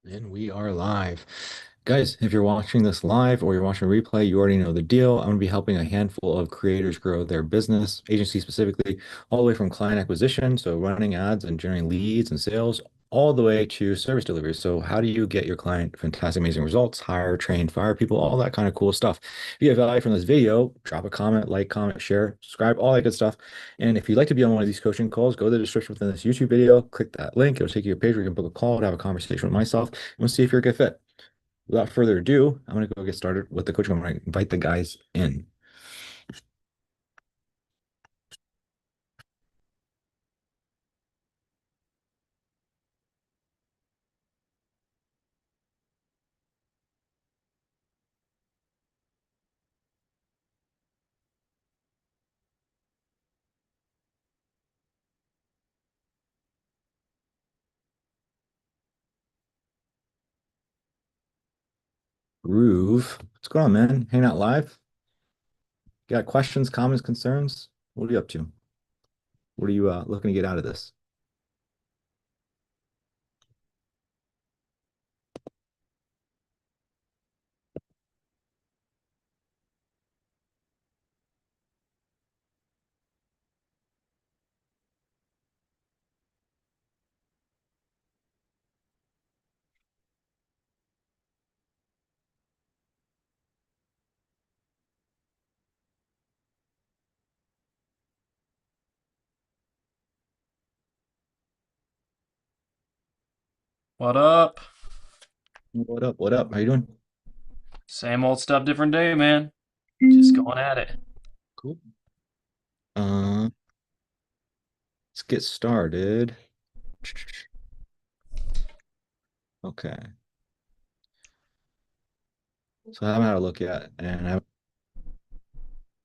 And we are live. Guys, if you're watching this live or you're watching a replay, you already know the deal. I'm going to be helping a handful of creators grow their business, agency specifically, all the way from client acquisition, so running ads and generating leads and sales, all the way to service delivery. So, how do you get your client fantastic, amazing results, hire, train, fire people, all that kind of cool stuff? If you have value from this video, drop a comment, like, comment, share, subscribe, all that good stuff. And if you'd like to be on one of these coaching calls, go to the description within this YouTube video, click that link. It'll take you to a page where you can book a call to have a conversation with myself. And we'll see if you're a good fit. Without further ado, I'm going to go get started with the coaching. I'm going to invite the guys in. Groove. What's going on, man? Hanging out live? Got questions, comments, concerns? What are you up to? What are you looking to get out of this? What up? What up? What up? How you doing? Same old stuff, different day, man. Just going at it. Cool. Uh, let's get started. Okay. So I haven't had a look yet, and I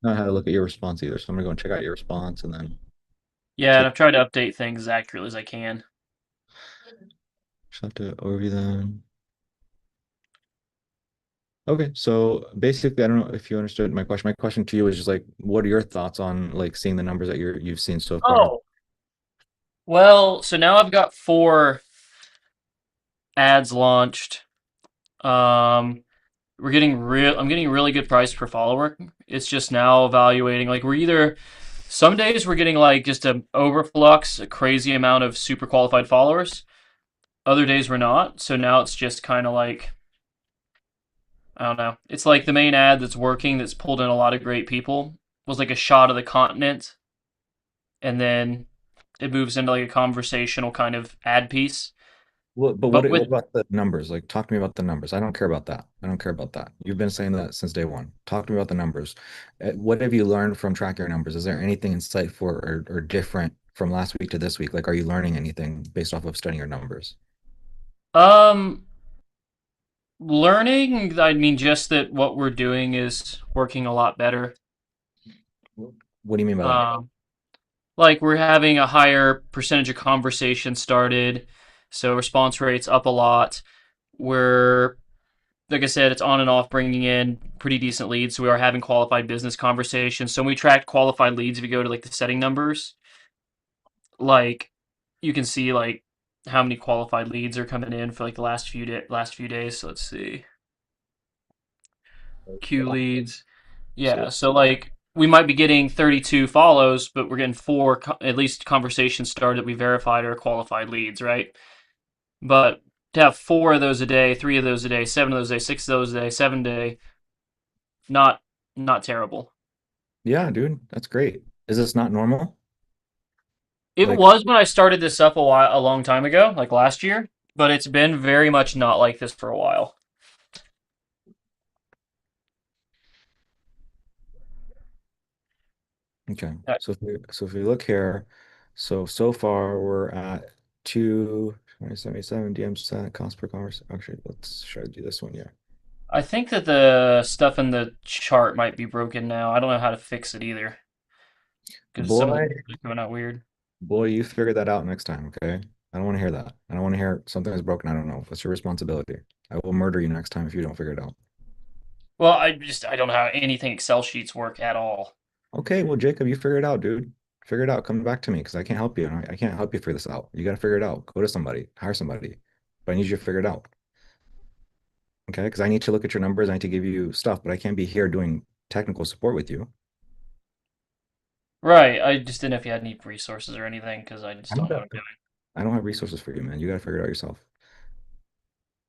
haven't had a look at your response either. So I'm gonna go and check out your response and then Yeah, and take I've tried to update things as accurately as I can. just have to overview them. Okay, so basically, I don't know if you understood my question. My question to you is just like, what are your thoughts on like seeing the numbers that you've seen so far? Oh, well, so now I've got 4 ads launched. Um, I'm getting a really good price per follower. It's just now evaluating like some days we're getting like just a overflux, a crazy amount of super qualified followers. Other days we're not. So now it's just kind of like I don't know. It's like the main ad that's working that's pulled in a lot of great people was like a shot of the continent, and then it moves into like a conversational kind of ad piece. But What with about the numbers? Like, talk to me about the numbers. I don't care about that. I don't care about that. You've been saying that since day one. Talk to me about the numbers. What have you learned from tracking your numbers? Is there anything insightful or different from last week to this week? Like, are you learning anything based off of studying your numbers? um learning, I mean just that what we're doing is working a lot better. What do you mean by that? Um like we're having a higher percentage of conversations started, so response rates up a lot. We're like I said, it's on and off bringing in pretty decent leads. So we are having qualified business conversations. So when we track qualified leads, if you go to like the setting numbers, like you can see like how many qualified leads are coming in for like the last few days. So let's see, Q leads. So Yeah, so like we might be getting 32 follows, but we're getting at least conversations started that we verified are qualified leads, right? But to have 4 of those a day, 3 of those a day, 7 of those a day, 6 of those a day, 7 a day, not not terrible. yeah, dude, that's great. Is this not normal? It Like, was when I started this up a long time ago, like last year, but it's been very much not like this for a while. okay. Uh, So if we look here, so far we're at 277 DM set cost per conversation. Actually, let's try to do this one. Yeah. I think that the stuff in the chart might be broken now. I don't know how to fix it either because some of the Boy, numbers are coming out weird. boy, you figure that out next time, okay? I don't want to hear that. I don't want to hear something is broken. I don't know. That's your responsibility. I will murder you next time if you don't figure it out. Well, I don't know how anything Excel sheets work at all. Okay, well, Jacob, you figure it out, dude. Figure it out. Come back to me because I can't help you. And I can't help you figure this out. You got to figure it out. Go to somebody, hire somebody. But I need you to figure it out. Okay, because I need to look at your numbers. I need to give you stuff, but I can't be here doing technical support with you. Right. I just didn't know if you had any resources or anything because I I just don't don't know what have I'm doing. I don't have resources for you, man. You got to figure it out yourself.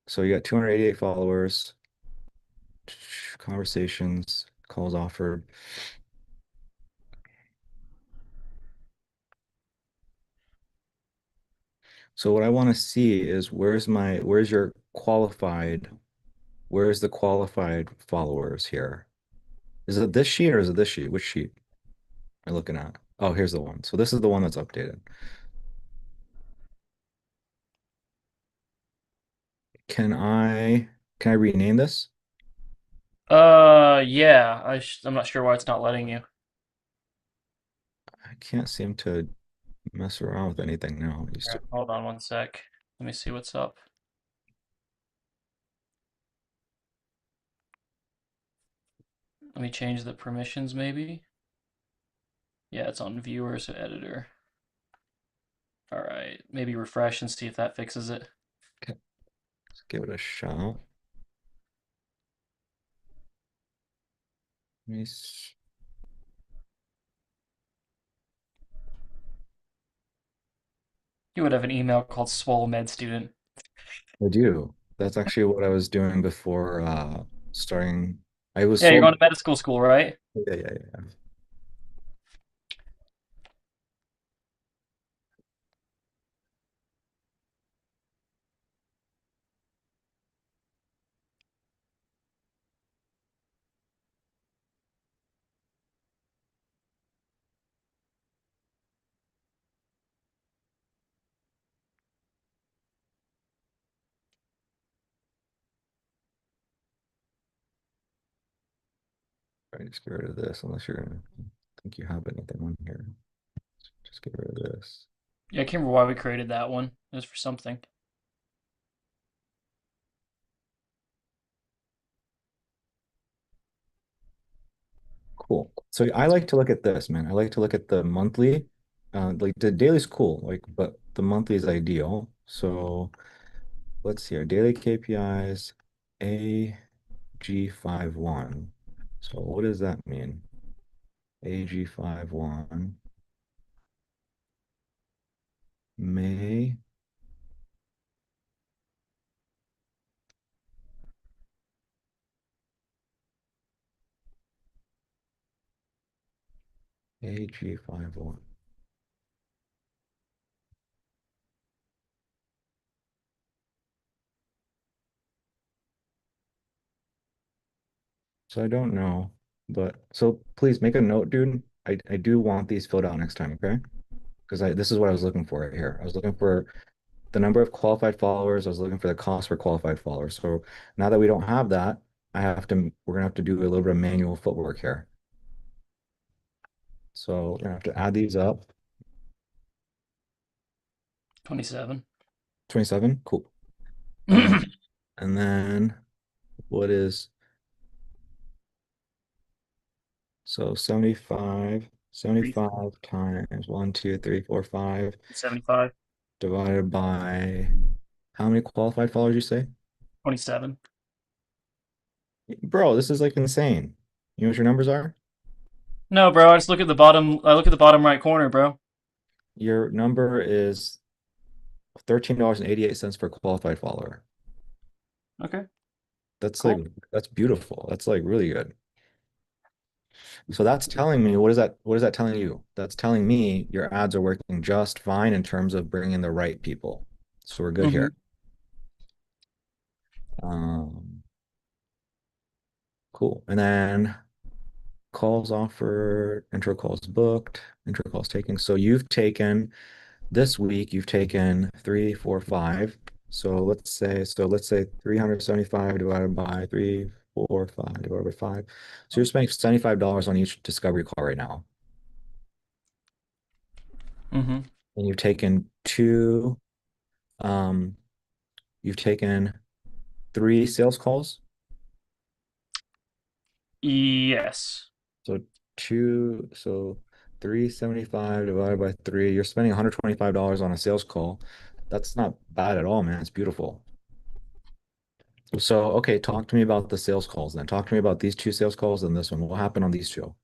So you got 288 followers, conversations, calls offered. So what I want to see is where's your qualified, where's the qualified followers here? Is it this sheet or is it this sheet? Which sheet am I looking at? Oh, here's the one. So this is the one that's updated. Can I can I rename this? Yeah. I'm not sure why it's not letting you. I can't seem to mess around with anything now. I used to. Here, hold on one sec. Let me see what's up. Let me change the permissions maybe. Yeah, it's on viewer, so editor. All right. Maybe refresh and see if that fixes it. Okay, let's give it a shot. Let me s- You would have an email called Swole Med Student. I do. That's actually what I was doing before starting. I was Yeah, you're going sold. to medical school, right? Yeah. Right, just get rid of this unless you're gonna think you have anything on here. Just get rid of this. Yeah, I can't remember why we created that one. It was for something. Cool. So I like to look at this, man. I like to look at the monthly. Like the daily's cool, like, but the monthly is ideal. So let's see our daily KPIs, AG51. So what does that mean? AG51, May, AG51. So I don't know, but so please make a note, dude. I do want these filled out next time, okay? Because I this is what I was looking for right here. I was looking for the number of qualified followers. I was looking for the cost per qualified follower. So now that we don't have that, we're gonna have to do a little bit of manual footwork here. So we're gonna have to add these up. 27. 27, cool. Uh, and then what is so 75 times 1, 2, 3, 4, 5 75. divided by how many qualified followers you say? 27. Bro, this is like insane. You know what your numbers are? No, bro, I just look at the bottom. I look at the bottom right corner, bro. Your number is $13.88 per qualified follower. Okay, That's like cool. that's beautiful. That's like really good. So that's telling me what is that telling you? That's telling me your ads are working just fine in terms of bringing the right people. So we're good Mm-hmm. here. Um, cool. And then calls offered, intro calls booked, intro calls taken. So you've taken this week, you've taken 3, 4, 5. So let's say 375 divided by 3, 4, 5 divided by 5. So you're spending $75 on each discovery call right now. Mm-hmm. And um, you've taken 3 sales calls. Yes. So so 375 divided by 3, you're spending $125 on a sales call. That's not bad at all, man. It's beautiful. So, okay, talk to me about the sales calls then. Talk to me about these two sales calls and this one. What happened on these two?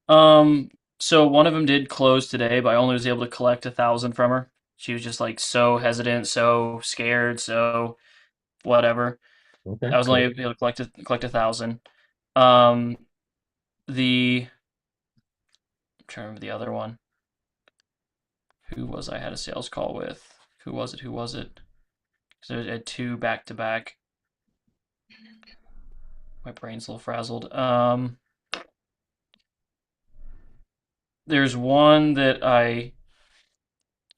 Um, so one of them did close today, but I only was able to collect 1,000 from her. She was just like so hesitant, so scared, so whatever. Okay, I was only cool. able to collect 1,000. Um, the I'm trying to remember the other one. Who was I had a sales call with? Who was it? Who was it? Because I had two back to back. My brain's a little frazzled. There's one that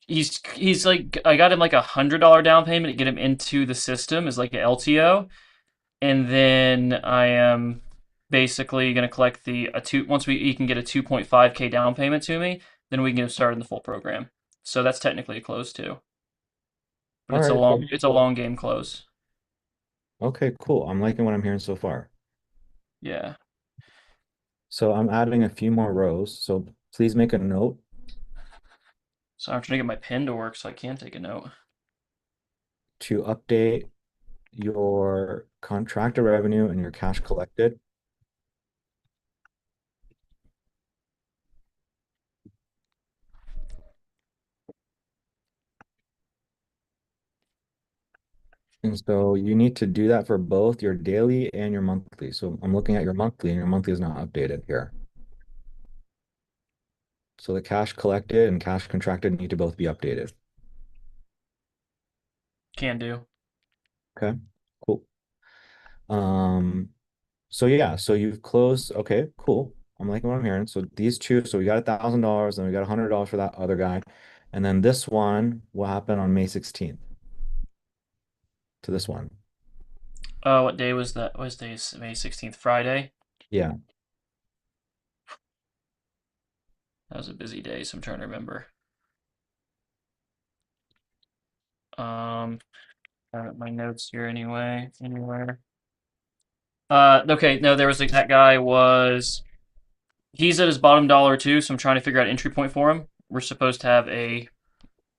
he's like I got him like $100 down payment to get him into the system as like an LTO, and then I am basically gonna collect the a two once he can get a 2.5K down payment to me, then we can get started in the full program. So that's technically a close too, but All right, cool. it's a long game close. Okay, cool. I'm liking what I'm hearing so far. Yeah. So I'm adding a few more rows. So please make a note So I'm trying to get my pen to work so I can take a note. to update your contractor revenue and your cash collected. And so you need to do that for both your daily and your monthly. So I'm looking at your monthly and your monthly is not updated here. So the cash collected and cash contracted need to both be updated. Can do. Okay, cool. Um, so yeah, so you've closed. Okay, cool. I'm liking what I'm hearing. So these two, so we got $1,000 and we got $100 for that other guy. And then this one will happen on May 16th to this one. What day was that? Was day May 16th, Friday? Yeah. That was a busy day, so I'm trying to remember. I have my notes here anyway. Anywhere. Okay, no, there was that guy was he's at his bottom dollar too, so I'm trying to figure out entry point for him. We're supposed to have a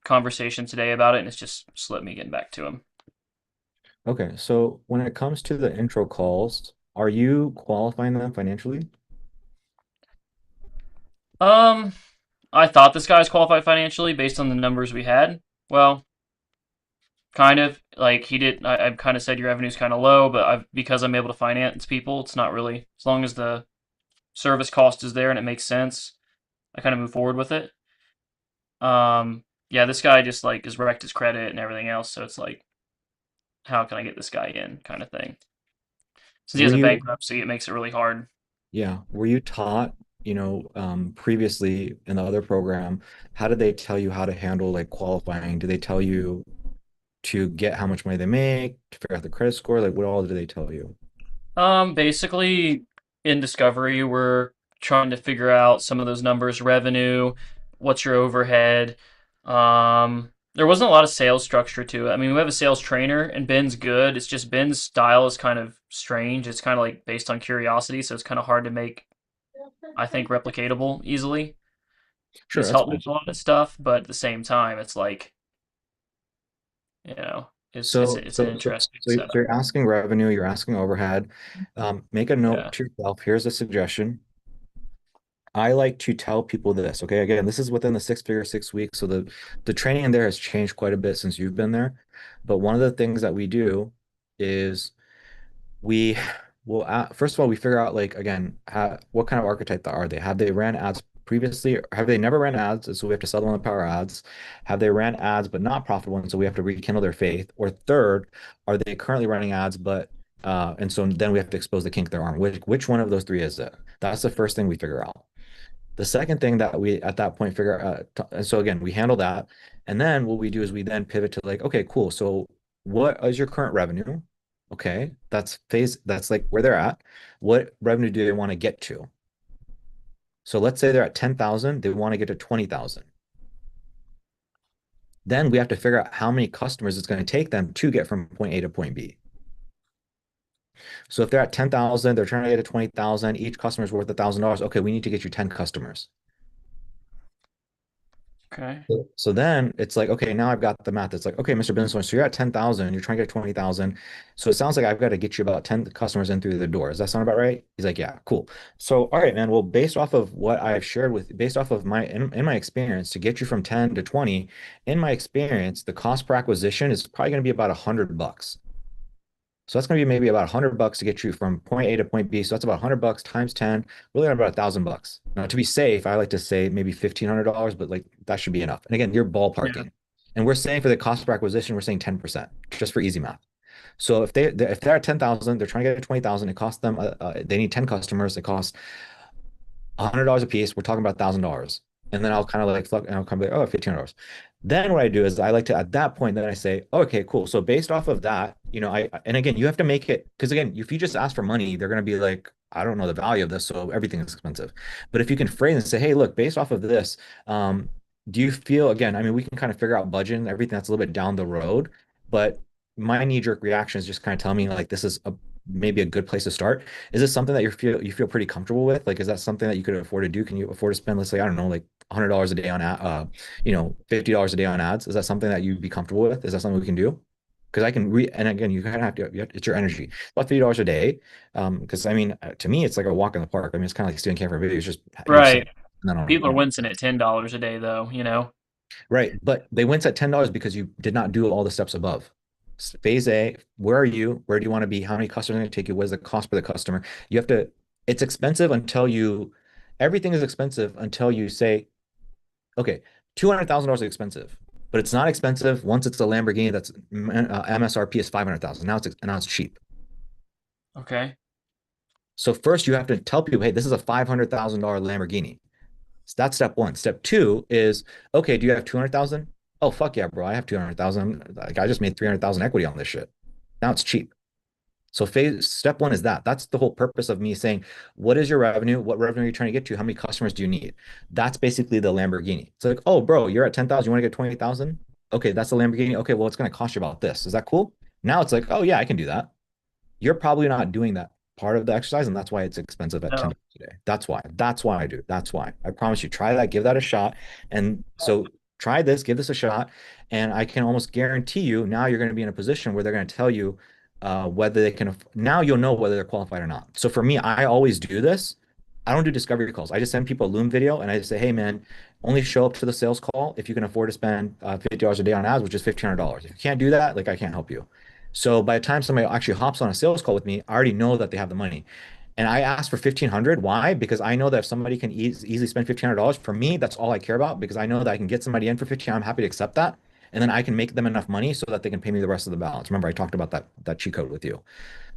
conversation today about it, and it's just slipped me getting back to him. Okay. So when it comes to the intro calls, are you qualifying them financially? Um, I thought this guy was qualified financially based on the numbers we had. Well, kind of like he did. I kind of said your revenue's kind of low, but because I'm able to finance people, it's not really as long as the service cost is there and it makes sense. I kind of move forward with it. Yeah, this guy just like has wrecked his credit and everything else, so it's like, how can I get this guy in, kind of thing. Since he Were has a you, bankruptcy, it makes it really hard. yeah, were you taught, previously in the other program, how did they tell you how to handle like qualifying? Did they tell you to get how much money they make, to figure out the credit score? Like what all did they tell you? Basically, in Discovery, we're trying to figure out some of those numbers, revenue, what's your overhead. There wasn't a lot of sales structure to it. I mean, we have a sales trainer, and Ben's good. It's just Ben's style is kind of strange. It's kind of like based on curiosity, so it's kind of hard to make, I think, replicatable easily. Sure, He's that's helped me fine. with a lot of stuff, but at the same time, it's like, So, it's an so, so, interesting so setup. you're asking revenue, you're asking overhead. Make a note Yeah. to yourself. Here's a suggestion. I like to tell people this, okay? Again, this is within the 6 figure 6 weeks. So the training in there has changed quite a bit since you've been there. But one of the things that we do is we will first of all we figure out like again what kind of archetype are they? Have they ran ads previously? Or have they never ran ads? And so we have to sell them on the power ads. Have they ran ads but not profitable? And so we have to rekindle their faith. Or third, are they currently running ads but and so then we have to expose the kink in their arm. Which one of those three is it? That's the first thing we figure out. The second thing that we at that point figure out, and so again, we handle that. And then what we do is we then pivot to like, okay, cool. So what is your current revenue? Okay, that's like where they're at. What revenue do they want to get to? So let's say they're at 10,000, they want to get to 20,000. Then we have to figure out how many customers it's going to take them to get from point A to point B. So if they're at 10,000, they're trying to get to 20,000, each customer is worth $1,000. Okay, we need to get you 10 customers. Okay. So then it's like, okay, now I've got the math. It's like, okay, Mr. Business Owner, so you're at 10,000, you're trying to get 20,000. So it sounds like I've got to get you about 10 customers in through the door. Does that sound about right? He's like, yeah, cool. So, all right, man. Well, based off of what I've shared with, based off of in my experience, to get you from 10 to 20, in my experience, the cost per acquisition is probably going to be about $100. So that's going to be maybe about $100 to get you from point A to point B. So that's about $100 times 10, really about $1,000. Now, to be safe, I like to say maybe $1,500, but like that should be enough. And again, you're Yeah. ballparking. And we're saying for the cost per acquisition, we're saying 10%, just for easy math. So if they're at 10,000, they're trying to get to 20,000, it costs them they need 10 customers, it costs $100 a piece. We're talking about $1,000. And then I'll kind of like, and I'll come back, oh, $1,500. Then what I do is I like to, at that point, then I say, okay, cool. So based off of that, and again, you have to make it, because again, if you just ask for money, they're going to be like, I don't know the value of this. So everything is expensive. But if you can phrase and say, hey, look, based off of this, do you feel, again, I mean, we can kind of figure out budget and everything that's a little bit down the road, but my knee-jerk reaction is just kind of tell me like, this is maybe a good place to start. Is this something that you feel pretty comfortable with? Like, is that something that you could afford to do? Can you afford to spend, let's say, I don't know, like $100 a day on, $50 a day on ads? Is that something that you'd be comfortable with? Is that something we can do? Because I can and again, you kind of it's your energy. It's about $50 a day. Because I mean, to me, it's like a walk in the park. I mean, it's kind of like student care for video. It's just you're sitting, Right. and then People are wincing at $10 a day, though. You know. right. But they went at $10 because you did not do all the steps above. Phase A, where are you? Where do you want to be? How many customers are going to take you? What is the cost for the customer? You have to, it's expensive everything is expensive until you say, okay, $200,000 is expensive, but it's not expensive once it's a Lamborghini that's MSRP is 500,000. Now it's cheap. Okay. So first you have to tell people, hey, this is a $500,000 Lamborghini. So that's step one. Step two is, okay, do you have 200,000? Oh, fuck yeah, bro. I have 200,000. Like I just made 300,000 equity on this shit. Now it's cheap. So step one is that. That's the whole purpose of me saying, what is your revenue? What revenue are you trying to get to? How many customers do you need? That's basically the Lamborghini. It's like, oh, bro, you're at 10,000. You want to get 20,000? Okay, that's the Lamborghini. Okay, well, it's going to cost you about this. Is that cool? Now it's like, oh, yeah, I can do that. You're probably not doing that part of the exercise, and that's why it's expensive at No. $10 a day. That's why. That's why I do. That's why. I promise you, try that, give that a shot. And so try this, give this a shot, and I can almost guarantee you now you're going to be in a position where they're going to tell you whether they can. Now you'll know whether they're qualified or not. So for me, I always do this. I don't do discovery calls. I just send people a Loom video and I just say, hey, man, only show up to the sales call if you can afford to spend $50 a day on ads, which is $1,500. If you can't do that, like I can't help you. So by the time somebody actually hops on a sales call with me, I already know that they have the money. And I ask for 1,500. Why? Because I know that if somebody can easily spend $1,500, for me, that's all I care about because I know that I can get somebody in for 15. I'm happy to accept that. And then I can make them enough money so that they can pay me the rest of the balance. Remember, I talked about that cheat code with you.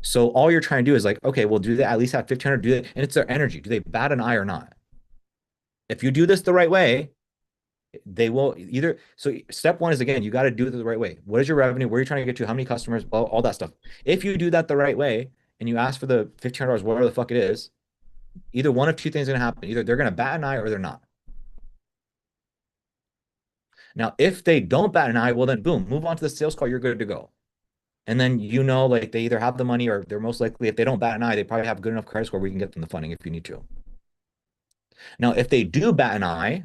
So all you're trying to do is like, okay, well, do they at least have 1,500? Do they, and it's their energy. Do they bat an eye or not? If you do this the right way, they will either. So step one is again, you got to do it the right way. What is your revenue? Where are you trying to get to? How many customers? All that stuff. If you do that the right way and you ask for the $1,500, whatever the fuck it is, either one of two things is going to happen. Either they're going to bat an eye or they're not. Now, if they don't bat an eye, well, then boom, move on to the sales call. You're good to go. And then like they either have the money or they're most likely, if they don't bat an eye, they probably have good enough credit score where we can get them the funding if you need to. Now, if they do bat an eye,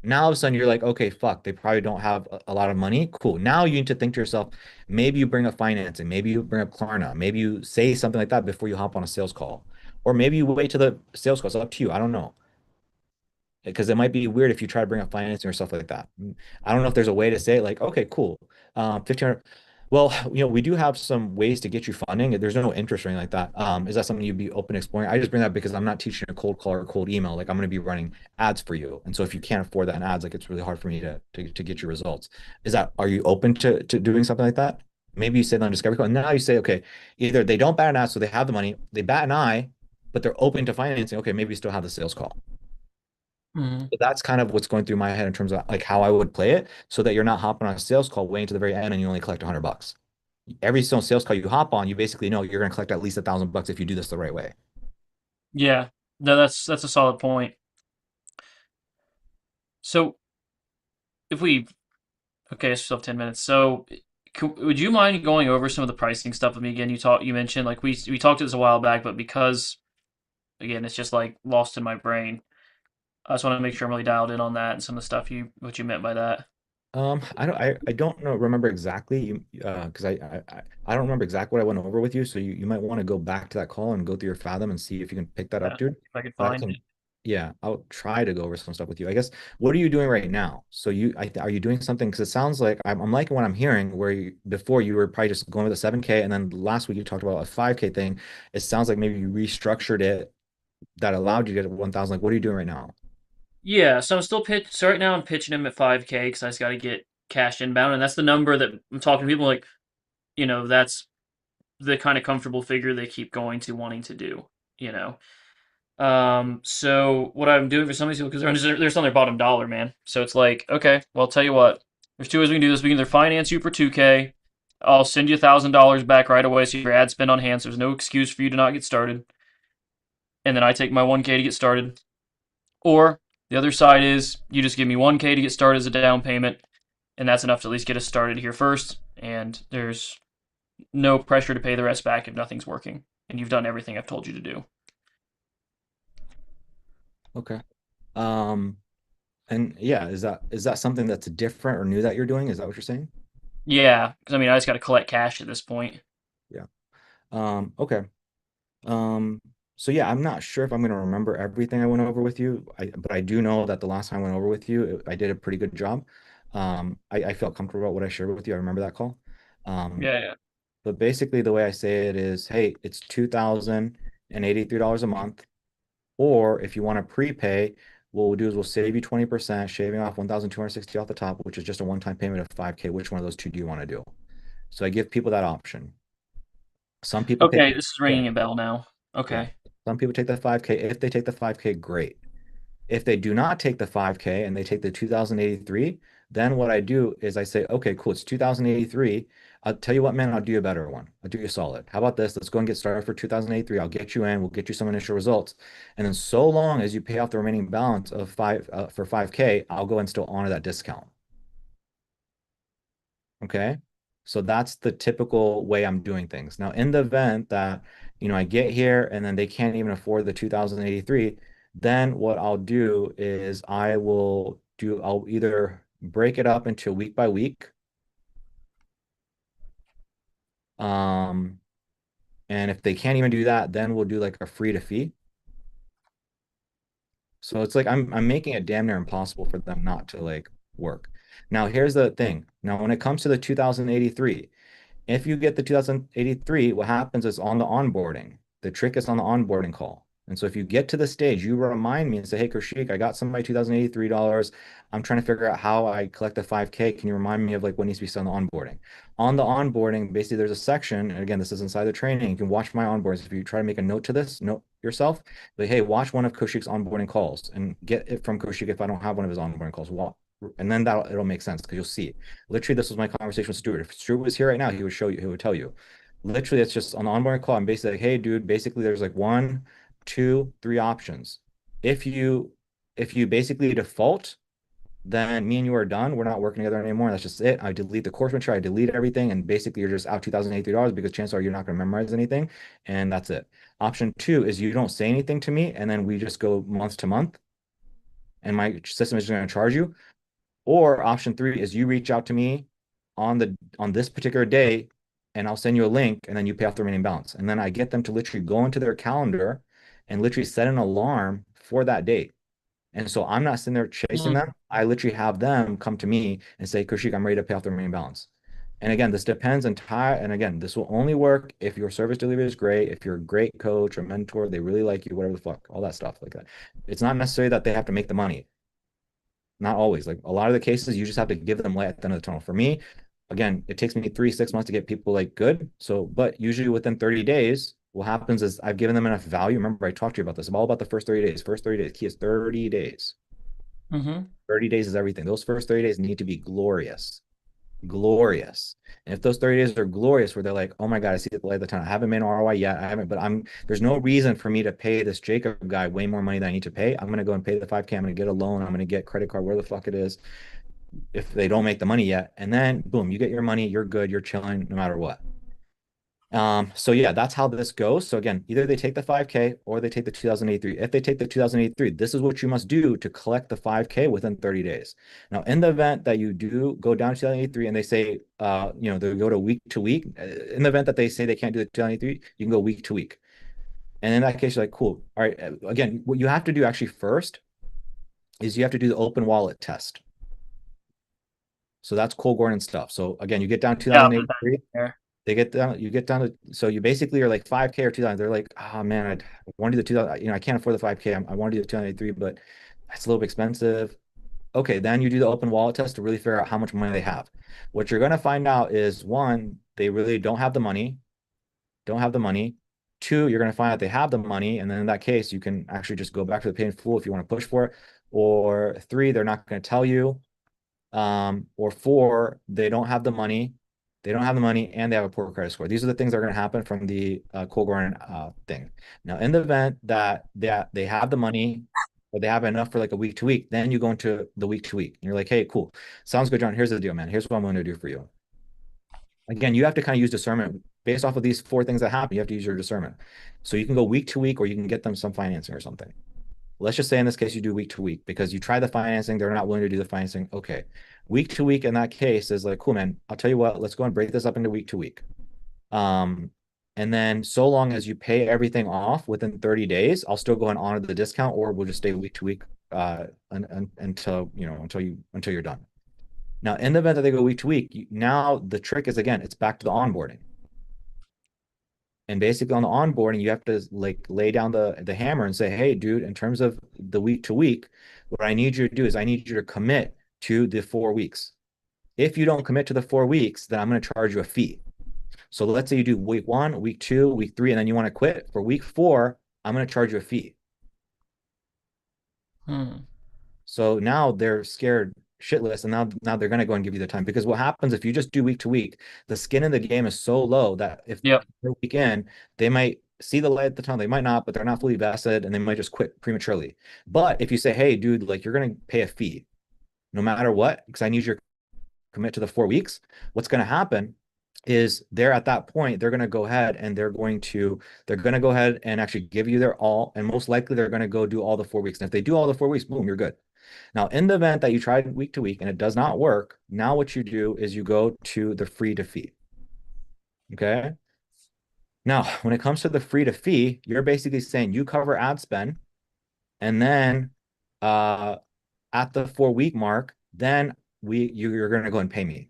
now all of a sudden you're like, okay, fuck, they probably don't have a lot of money. Cool. Now you need to think to yourself, maybe you bring up financing, maybe you bring up Klarna, maybe you say something like that before you hop on a sales call. Or maybe you wait to the sales call. It's up to you. I don't know. Because it might be weird if you try to bring up financing or stuff like that. I don't know if there's a way to say it like, okay, cool. 1,500. Well, we do have some ways to get you funding. There's no interest or anything like that. Is that something you'd be open to exploring? I just bring that because I'm not teaching a cold call or cold email. Like I'm going to be running ads for you. And so if you can't afford that in ads, like it's really hard for me to get your results. Are you open to doing something like that? Maybe you say that on discovery call. And now you say, okay, either they don't bat an eye, so they have the money, they bat an eye, but they're open to financing. Okay, maybe you still have the sales call. Mhm. So that's kind of what's going through my head in terms of like how I would play it so that you're not hopping on a sales call waiting to the very end and you only collect $100. Every single sales call you hop on, you basically know you're going to collect at least $1,000 if you do this the right way. Yeah. No, that's a solid point. So if we okay, so still have 10 minutes. So would you mind going over some of the pricing stuff with me again? You mentioned like we talked to this a while back, but because again it's just like lost in my brain. I just want to make sure I'm really dialed in on that and some of the stuff what you meant by that. I don't know remember exactly you because I don't remember exactly what I went over with you. So you might want to go back to that call and go through your Fathom and see if you can pick that Yeah, up, dude. if I could But I find can, it. yeah, I'll try to go over some stuff with you. I guess what are you doing right now? So are you doing something? Because it sounds like I'm liking what I'm hearing. Where before you were probably just going with a 7K, and then last week you talked about a 5K thing. It sounds like maybe you restructured it that allowed you to get 1,000. Like, what are you doing right now? Yeah, so I'm still pitch. So right now I'm pitching him at 5K because I just got to get cash inbound, and that's the number that I'm talking to people like. That's the kind of comfortable figure they keep going to wanting to do. You know. So what I'm doing for some of these people because they're just on their bottom dollar, man. So it's like, okay, well, I'll tell you what. There's two ways we can do this. We can either finance you for 2K. I'll send you $1,000 back right away, so your ad spend on hand. So there's no excuse for you to not get started, and then I take my 1K to get started. Or the other side is you just give me 1K to get started as a down payment, and that's enough to at least get us started here first. And there's no pressure to pay the rest back if nothing's working, and you've done everything I've told you to do. Okay. Um, and yeah, is that something that's different or new that you're doing? Is that what you're saying? Yeah, because I mean, I just got to collect cash at this point. Yeah. Okay. Um, so yeah, I'm not sure if I'm going to remember everything I went over with you. But I do know that the last time I went over with you, I did a pretty good job. I felt comfortable about what I shared with you. I remember that call. Um, Yeah, yeah. but basically the way I say it is, hey, it's $2,083 a month. Or if you want to prepay, what we'll do is we'll save you 20%, shaving off 1,260 off the top, which is just a one-time payment of 5K. Which one of those two do you want to do? So I give people that option. Some people take, Okay, this is yeah, ringing a bell now. yeah. Okay. Some people take the 5K. If they take the 5K, great. If they do not take the 5K and they take the 2083, then what I do is I say, okay, cool, it's 2083. I'll tell you what, man, I'll do you a better one. I'll do you a solid. How about this? Let's go and get started for 2083. I'll get you in. We'll get you some initial results. And then so long as you pay off the remaining balance of for 5K, I'll go and still honor that discount. Okay. So that's the typical way I'm doing things. Now, in the event that, I get here and then they can't even afford the 2083, then what I'll do is I'll either break it up into week by week. Um, and if they can't even do that, then we'll do like a free to fee. So it's like I'm making it damn near impossible for them not to like work. Now, here's the thing. Now, when it comes to the 2083, if you get the 2083, what happens is on the onboarding. The trick is on the onboarding call. And so if you get to the stage, you remind me and say, hey, Kaushik, I got some of my $2,083. I'm trying to figure out how I collect the 5K. Can you remind me of like what needs to be said on the onboarding? On the onboarding, basically there's a section, and again, this is inside the training. You can watch my onboards. If you try to make a note to this, note yourself, like, hey, watch one of Kaushik's onboarding calls and get it from Kaushik if I don't have one of his onboarding calls. And then it'll make sense because you'll see it. Literally, this was my conversation with Stuart. If Stuart was here right now, he would show you, he would tell you. Literally, it's just on the onboarding call. I'm basically like, hey, dude, basically there's like one, two, three options. If you if you basically default, then me and you are done. We're not working together anymore. That's just it. I delete the course material, I delete everything, and basically you're just out $2,083 because chances are you're not going to memorize anything, and that's it. Option two is you don't say anything to me, and then we just go month to month, and my system is going to charge you. Or option three is you reach out to me on this particular day and I'll send you a link and then you pay off the remaining balance. And then I get them to literally go into their calendar and literally set an alarm for that date. And so I'm not sitting there chasing Mm. them. I literally have them come to me and say, Kaushik, I'm ready to pay off the remaining balance. And again, this depends entirely. And again, this will only work if your service delivery is great, if you're a great coach or mentor, they really like you, whatever the fuck, all that stuff like that. It's not necessarily that they have to make the money. Not always. Like a lot of the cases, you just have to give them light at the end of the tunnel. For me, again, it takes me 3, 6 months to get people like good. So, but usually within 30 days, what happens is I've given them enough value. Remember, I talked to you about this. I'm all about the first 30 days. First 30 days. Key is 30 days. Mm-hmm. 30 days is everything. Those first 30 days need to be glorious. Glorious. And if those 30 days are glorious, where they're like, oh my God, I see the light of the tunnel. I haven't made an ROI yet. I haven't, but there's no reason for me to pay this Jacob guy way more money than I need to pay. I'm going to go and pay the 5K. I'm going to get a loan. I'm going to get credit card, where the fuck it is, if they don't make the money yet. And then boom, you get your money, you're good, you're chilling no matter what. So yeah, that's how this goes. So again, either they take the 5K or they take the 2083. If they take the 2083, this is what you must do to collect the 5K within 30 days. Now, in the event that you do go down to 2083 and they say, they go to week, in the event that they say they can't do the 2083, you can go week to week. And in that case, you're like, cool. All right. Again, what you have to do actually first is you have to do the open wallet test. So that's Cole Gordon stuff. So again, you get down Yeah, I'll put that 2083. in there. They get down, you get down to, so you basically are like 5K or 2000. They're like, oh man, I want to do the 2000, I can't afford the 5K. I want to do the 283, but that's a little bit expensive. Okay, then you do the open wallet test to really figure out how much money they have. What you're going to find out is one, they really don't have the money, don't have the money. Two, you're going to find out they have the money. And then in that case, you can actually just go back to the pay in full if you want to push for it. Or three, they're not going to tell you. Or four, they don't have the money. They don't have the money and they have a poor credit score. These are the things that are going to happen from the Cole Gordon thing. Now, in the event that they have the money or they have enough for like a week to week, then you go into the week to week. And you're like, hey, cool. Sounds good, John. Here's the deal, man. Here's what I'm going to do for you. Again, you have to kind of use discernment based off of these four things that happen. You have to use your discernment. So you can go week to week or you can get them some financing or something. Let's just say in this case you do week to week because you try the financing, they're not willing to do the financing. Okay. Week to week in that case is like, cool, man. I'll tell you what, let's go and break this up into week to week. Um, and then so long as you pay everything off within 30 days, I'll still go and honor the discount, or we'll just stay week to week until you're done. Now, in the event that they go week to week, now the trick is again, it's back to the onboarding. And basically on the onboarding, you have to like lay down the hammer and say, hey, dude, in terms of the week to week, what I need you to do is I need you to commit to the 4 weeks. If you don't commit to the 4 weeks, then I'm going to charge you a fee. So let's say you do week one, week two, week three, and then you want to quit. For week four, I'm going to charge you a fee. Hmm. So now they're scared shitless, and now they're going to go and give you the time. Because what happens if you just do week to week, the skin in the game is so low that if Yep. they're weekend, they might see the light at the tunnel. They might not, but they're not fully vested, and they might just quit prematurely. But if you say, hey, dude, like you're going to pay a fee no matter what, because I need you to commit to the 4 weeks, what's going to happen is they're at that point, they're going to go ahead and they're going to go ahead and actually give you their all. And most likely they're going to go do all the 4 weeks. And if they do all the 4 weeks, boom, you're good. Now, in the event that you tried week to week and it does not work, now what you do is you go to the free to fee. Okay. Now, when it comes to the free to fee, you're basically saying you cover ad spend, and then uh, at the 4 week mark, then you're going to go and pay me.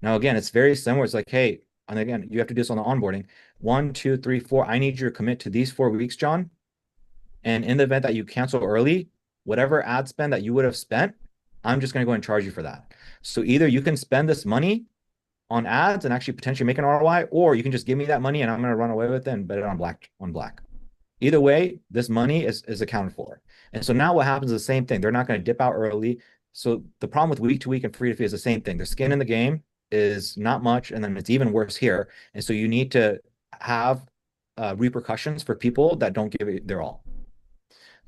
Now, again, it's very similar. It's like, hey, and again, you have to do this on the onboarding. 1, 2, 3, 4. I need you to commit to these 4 weeks, John. And in the event that you cancel early, whatever ad spend that you would have spent, I'm just going to go and charge you for that. So either you can spend this money on ads and actually potentially make an ROI, or you can just give me that money and I'm going to run away with it and bet it on black. Either way, this money is accounted for. And so now what happens is the same thing. They're not going to dip out early. So the problem with week to week and free to fee is the same thing. Their skin in the game is not much, and then it's even worse here. And so you need to have repercussions for people that don't give it their all.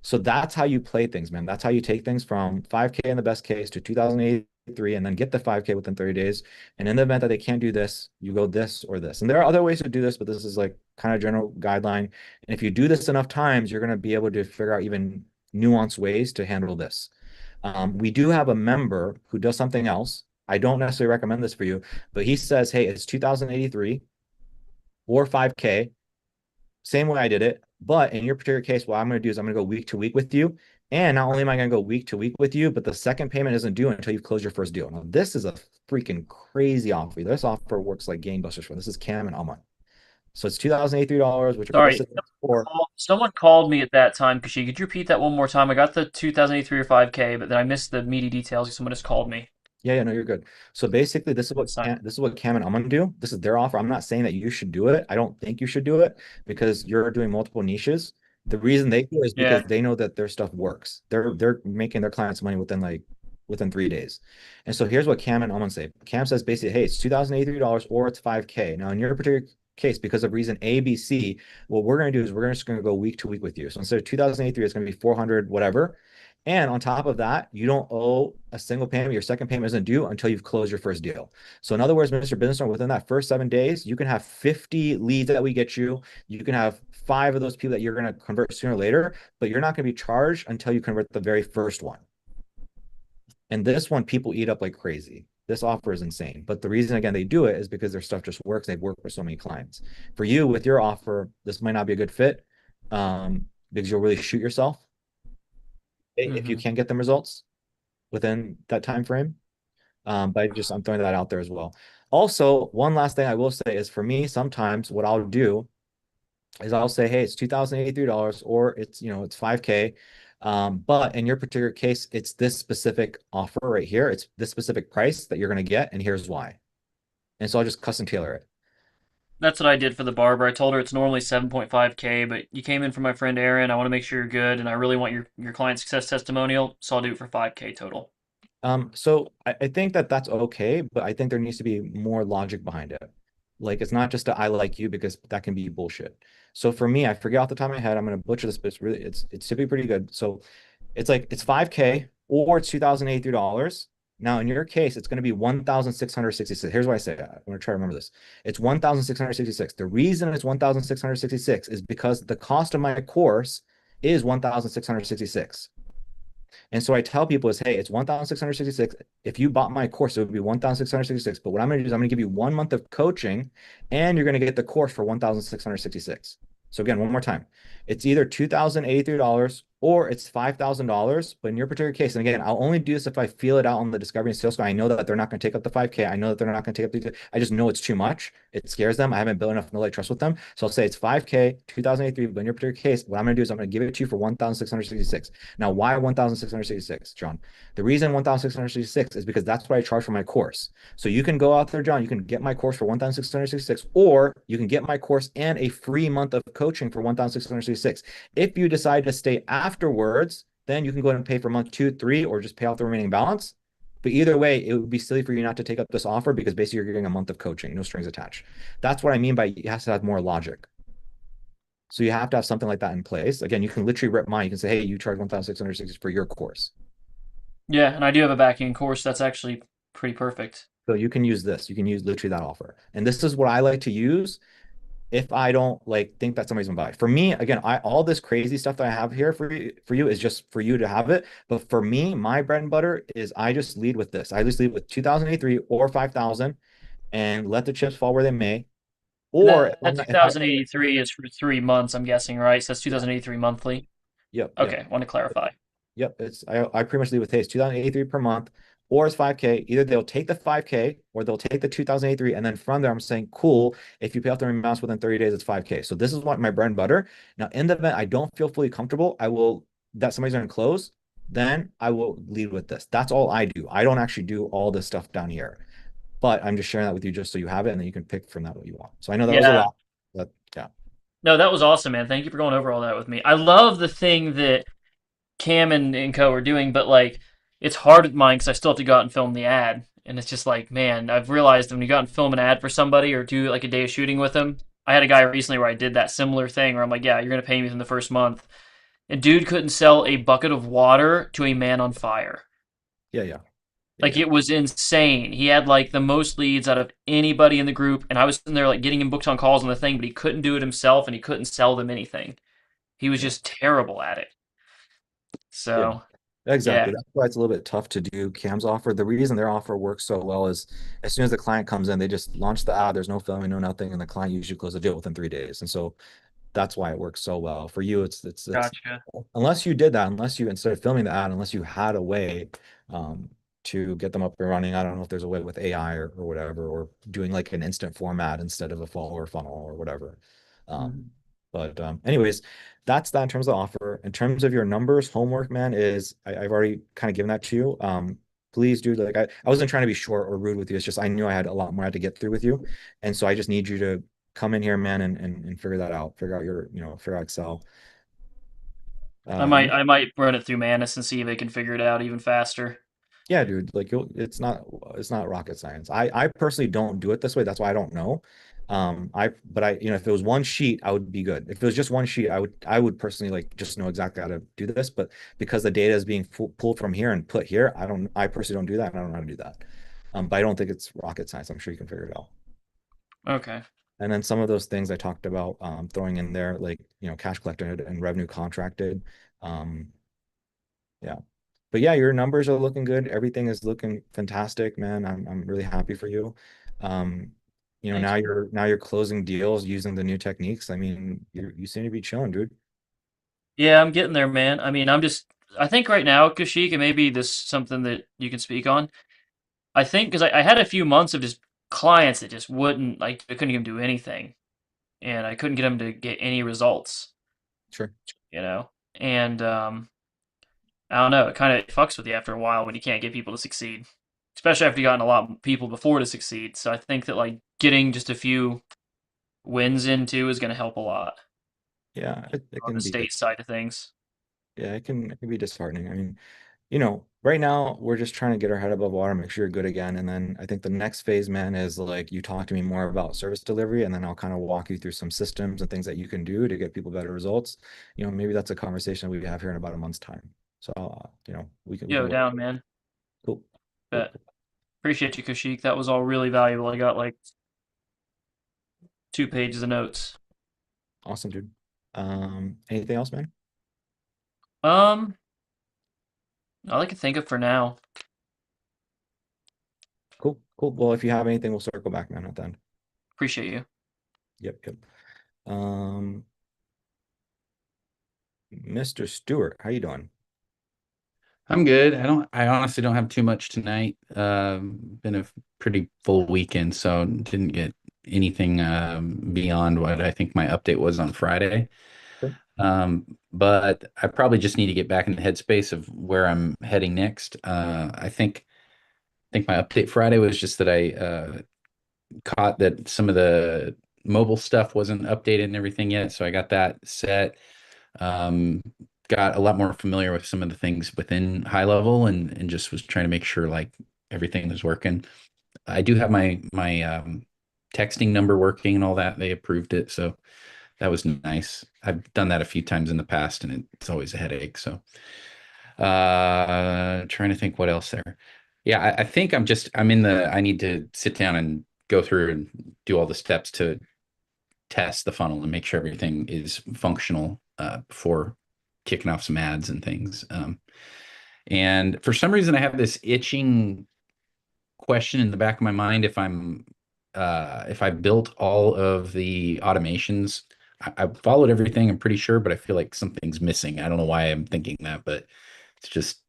So that's how you play things, man. That's how you take things from 5K in the best case to 2083 and then get the 5K within 30 days. And in the event that they can't do this, you go this or this. And there are other ways to do this, but this is like kind of general guideline. And if you do this enough times, you're going to be able to figure out even nuanced ways to handle this. We do have a member who does something else. I don't necessarily recommend this for you, but he says, hey, it's 2083 or 5K, same way I did it. But in your particular case, what I'm going to do is I'm going to go week to week with you. And not only am I going to go week to week with you, but the second payment isn't due until you've closed your first deal. Now, this is a freaking crazy offer. This offer works like gangbusters for this is Cam and Aman. So it's $2,083, which Sorry. equates to for Someone called me at that time, Kashi. Could you repeat that one more time? I got the 2083 or 5K, but then I missed the meaty details. Someone just called me. Yeah, no, you're good. So basically, One second. This is what Cam and Aman do. This is their offer. I'm not saying that you should do it. I don't think you should do it because you're doing multiple niches. The reason they do it is because Yeah. they know that their stuff works. They're making their clients money within 3 days. And so here's what Cam and Aman say. Cam says basically, hey, it's $2,083 or it's 5K. Now in your particular case, because of reason A, B, C, what we're going to do is we're just going to go week to week with you. So instead of 2083, it's going to be 400 whatever. And on top of that, you don't owe a single payment. Your second payment isn't due until you've closed your first deal. So in other words, Mr. Business Owner, within that first 7 days, you can have 50 leads that we get you. You can have five of those people that you're going to convert sooner or later, but you're not going to be charged until you convert the very first one. And this one, people eat up like crazy. This offer is insane. But the reason, again, they do it is because their stuff just works. They've worked with so many clients. For you, with your offer, this might not be a good fit because you'll really shoot yourself if you Hmm. can't get them results within that time frame. But I'm throwing that out there as well. Also, one last thing I will say is for me, sometimes what I'll do is I'll say, hey, it's $2,083 or it's 5K. But in your particular case, it's this specific offer right here. It's this specific price that you're going to get, and here's why. And so I'll just custom tailor it. That's what I did for the barber. I told her it's normally 7.5K, but you came in for my friend Aaron. I want to make sure you're good, and I really want your client success testimonial, so I'll do it for 5K total. So I think that that's okay, but I think there needs to be more logic behind it. Like it's not just a I like you because that can be bullshit. So for me, I forget off the top of my head, I'm gonna butcher this, but it's typically pretty good. So it's like it's 5K or it's $2,083. Now in your case, it's gonna be 1,666. Here's what I say. I'm gonna try to remember this. It's 1,666. The reason it's 1,666 is because the cost of my course is 1,666. And so I tell people is, hey, it's 1,666. If you bought my course, it would be 1,666. But what I'm going to do is I'm going to give you 1 month of coaching and you're going to get the course for 1,666. So again, one more time. It's either $2,083 or it's $5,000. But in your particular case, and again, I'll only do this if I feel it out on the discovery and sales call. I know that they're not going to take up the 5K. I know that they're not going to take up the, I just know it's too much. It scares them. I haven't built enough know trust with them. So I'll say it's 5K, 2083. But in your particular case, what I'm going to do is I'm going to give it to you for 1,666. Now, why 1,666, John? The reason 1,666 is because that's what I charge for my course. So you can go out there, John, you can get my course for 1,666, or you can get my course and a free month of coaching for 1,666. If you decide to stay afterwards, then you can go ahead and pay for month 2, 3, or just pay off the remaining balance. But either way, it would be silly for you not to take up this offer because basically you're getting a month of coaching, no strings attached. That's what I mean by it has to have more logic. So you have to have something like that in place. Again, you can literally rip mine. You can say, hey, you charge 1,660 for your course. Yeah, and I do have a backing course that's actually pretty perfect. So you can use this. You can use literally that offer. And this is what I like to use if I don't like think that somebody's gonna buy. For me, again, I all this crazy stuff that I have here for you is just for you to have it. But for me, my bread and butter is I just lead with this. I just lead with 2083 or 5,000 and let the chips fall where they may. And Or that if I 2083 is for 3 months, I'm guessing, right? So that's yeah, 2083 monthly. yep, yep. Okay, want to clarify. Yep, I pretty much leave with hey, it's 2083 per month, or it's 5K. Either they'll take the 5K or they'll take the 2083, and then from there, I'm saying, cool. If you pay off the amounts within 30 days, it's 5K. So this is what my bread and butter. Now, in the event I don't feel fully comfortable, I will that somebody's going to close, then I will lead with this. That's all I do. I don't actually do all this stuff down here, but I'm just sharing that with you just so you have it, and then you can pick from that what you want. So I know that was a Yeah. lot, but yeah, No, that was awesome, man. Thank you for going over all that with me. I love the thing that Cam and Co are doing, but like it's hard with mine because I still have to go out and film the ad. And it's just like, man, I've realized when you go out and film an ad for somebody or do like a day of shooting with them. I had a guy recently where I did that similar thing where I'm like, yeah, you're gonna pay me within the first month. And dude couldn't sell a bucket of water to a man on fire. yeah, yeah, yeah, Like yeah, it was insane. He had like the most leads out of anybody in the group, and I was sitting there like getting him booked on calls on the thing, but he couldn't do it himself and he couldn't sell them anything. He was yeah. just terrible at it. Yeah. So Exactly. yeah, That's why it's a little bit tough to do Cam's offer. The reason their offer works so well is as soon as the client comes in, they just launch the ad. There's no filming, no nothing, and the client usually closes the deal within 3 days. And so that's why it works so well. For you, it's gotcha. unless you did that, unless you instead of filming the ad, unless you had a way um, to get them up and running. I don't know if there's a way with AI or whatever, or doing like an instant format instead of a follower funnel or whatever. Um, Mhm. but anyways, that's that in terms of the offer. In terms of your numbers, homework, man, is I've already kind of given that to you. Please do like I wasn't trying to be short or rude with you. It's just I knew I had a lot more I had to get through with you. And so I just need you to come in here, man, and figure that out. Figure out figure out Excel. I Uh, might I might run it through Manus and see if they can figure it out even faster. yeah, dude, like it's not rocket science. I personally don't do it this way. That's why I don't know. If it was one sheet, I would be good. If it was just one sheet, I would personally like just know exactly how to do this. But because the data is being pulled from here and put here, I personally don't do that, and I don't know how to do that. But I don't think it's rocket science. I'm sure you can figure it out. Okay. And then some of those things I talked about throwing in there, like cash collected and revenue contracted. Um, yeah, but yeah, your numbers are looking good. Everything is looking fantastic, man. I'm really happy for you. Um, Thanks. now you're closing deals using the new techniques. I mean, you seem to be chilling, dude. Yeah, I'm getting there, man. I mean, I think right now, Kashik, and maybe this is something that you can speak on. I think because I had a few months of just clients that just wouldn't, like, I couldn't even do anything. And I couldn't get them to get any results, Sure. you know? And, I don't know, it kind of fucks with you after a while when you can't get people to succeed, especially after you gotten a lot of people before to succeed. So I think that, like, getting just a few wins in too is going to help a lot Yeah, it on the can be state side of things. yeah, it can be disheartening. I mean, right now we're just trying to get our head above water, make sure you're good again. And then I think the next phase, man, is like you talk to me more about service delivery, and then I'll kind of walk you through some systems and things that you can do to get people better results. Maybe that's a conversation we have here in about a month's time. So, we can Yo, work. down, man. Cool. Cool. Bet. Appreciate you, Kashik. That was all really valuable. I got like 2 pages of notes. Awesome, dude. Anything else, man? Um, all I can think of for now. Cool. Cool. Well, if you have anything, we'll circle back, man, at the end. Appreciate you. Yep, yep. Um, Mr. Stewart, how you doing? I'm good. I honestly don't have too much tonight. Been a pretty full weekend, so didn't get anything beyond what I think my update was on Friday. Sure. But I probably just need to get back in the headspace of where I'm heading next. I think my update Friday was just that I caught that some of the mobile stuff wasn't updated and everything yet, so I got that set. Um, got a lot more familiar with some of the things within high level and just was trying to make sure like everything was working. I do have my texting number working and all that. They approved it, so that was nice. I've done that a few times in the past and it's always a headache. So trying to think what else there. Yeah, I think I need to sit down and go through and do all the steps to test the funnel and make sure everything is functional before kicking off some ads and things. And for some reason, I have this itching question in the back of my mind if I built all of the automations. I followed everything, I'm pretty sure, but I feel like something's missing. I don't know why I'm thinking that, but it's just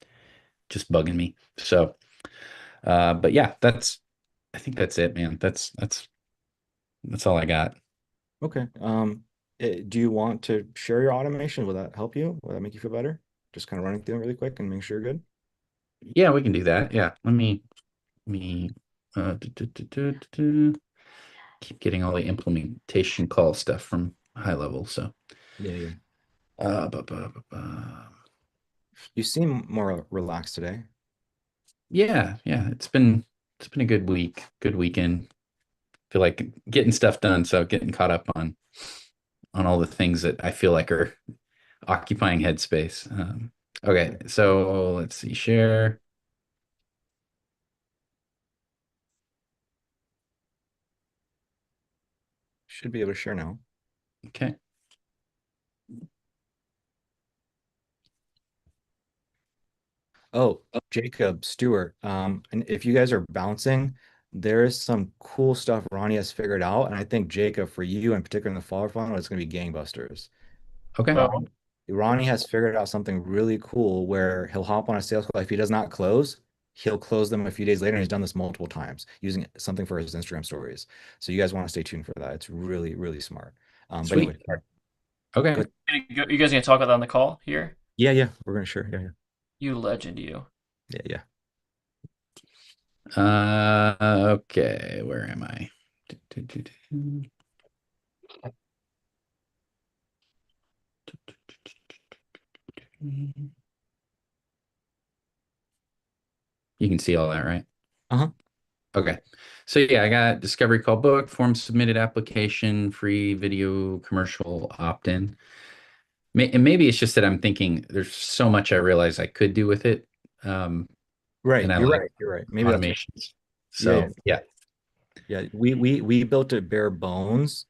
bugging me. So, but yeah, I think that's it, man. That's all I got. Okay. Do you want to share your automation? Will that help you? Will that make you feel better? Just kind of running through them really quick and make sure you're good. Yeah, we can do that. Yeah, let me do, do, do, do, do, do. Keep getting all the implementation call stuff from high level. So, Yeah, yeah. bu- bu- bu- bu- You seem more relaxed today. yeah, it's been a good week, good weekend. Feel like getting stuff done, so getting caught up on all the things that I feel like are occupying headspace. Okay, so let's see, share. Should be able to share now. Okay, Oh, Jacob, Stewart. And if you guys are bouncing, there is some cool stuff Ronnie has figured out. And I think Jacob, for you in particular in the follower funnel, it's going to be gangbusters. okay, Oh, Ronnie has figured out something really cool where he'll hop on a sales call. If he does not close, he'll close them a few days later. And he's done this multiple times using something for his Instagram stories. So you guys want to stay tuned for that. It's really, really smart. But sweet. anyway, sorry. Okay. Good. you guys gonna talk about that on the call here? Yeah, yeah. We're gonna share. Yeah, yeah. You legend, you. Yeah, yeah. Okay, where am I? Do, do, do, do. You can see all that, right? Uh-huh. Okay. So yeah, I got discovery call book, form submitted application, free video commercial opt-in. And maybe it's just that I'm thinking there's so much I realize I could do with it. Um, Right. and I You're like right. You're right. Maybe that's what. automations. Yeah. Yeah. So yeah, Yeah. We built it bare bones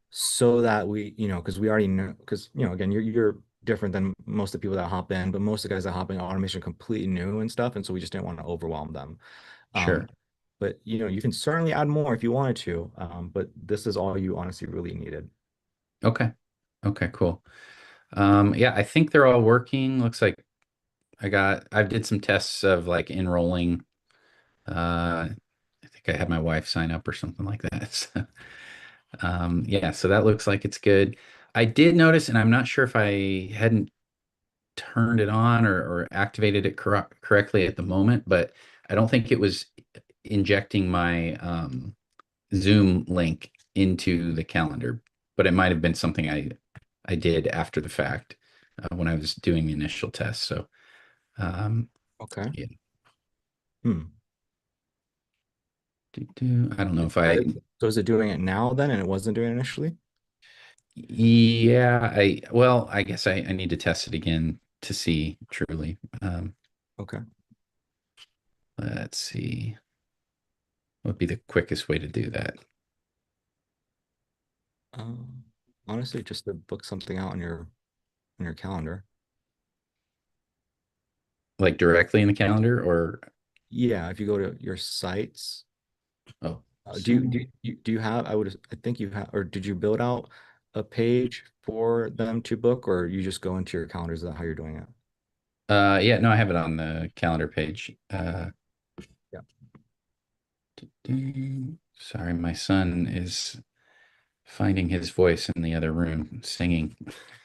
so that because we already know, because again, you're different than most of the people that hop in, but most of the guys that hop in automation are completely new and stuff, and so we just didn't want to overwhelm them. Um, sure. but you can certainly add more if you wanted to. But this is all you honestly really needed. Okay. Okay, cool. Yeah, I think they're all working. Looks like I did some tests of like enrolling. I think I had my wife sign up or something like that. So, yeah, so that looks like it's good. I did notice, and I'm not sure if I hadn't turned it on or activated it correctly at the moment, but I don't think it was injecting my Zoom link into the calendar, but it might have been something I did after the fact when I was doing the initial test. So um, Okay. yeah, Hmm. I don't know if I So is it doing it now then, and it wasn't doing it initially? yeah I guess I need to test it again to see truly. Okay. Let's see what would be the quickest way to do that. Um, Honestly, just to book something out on your calendar. Like directly in the calendar or Yeah, if you go to your sites, oh do you so do you have? I think you have, or did you build out a page for them to book, or you just go into your calendars? Is that how you're doing it? yeah, no, I have it on the calendar page. Yeah, Sorry, my son is finding his voice in the other room singing.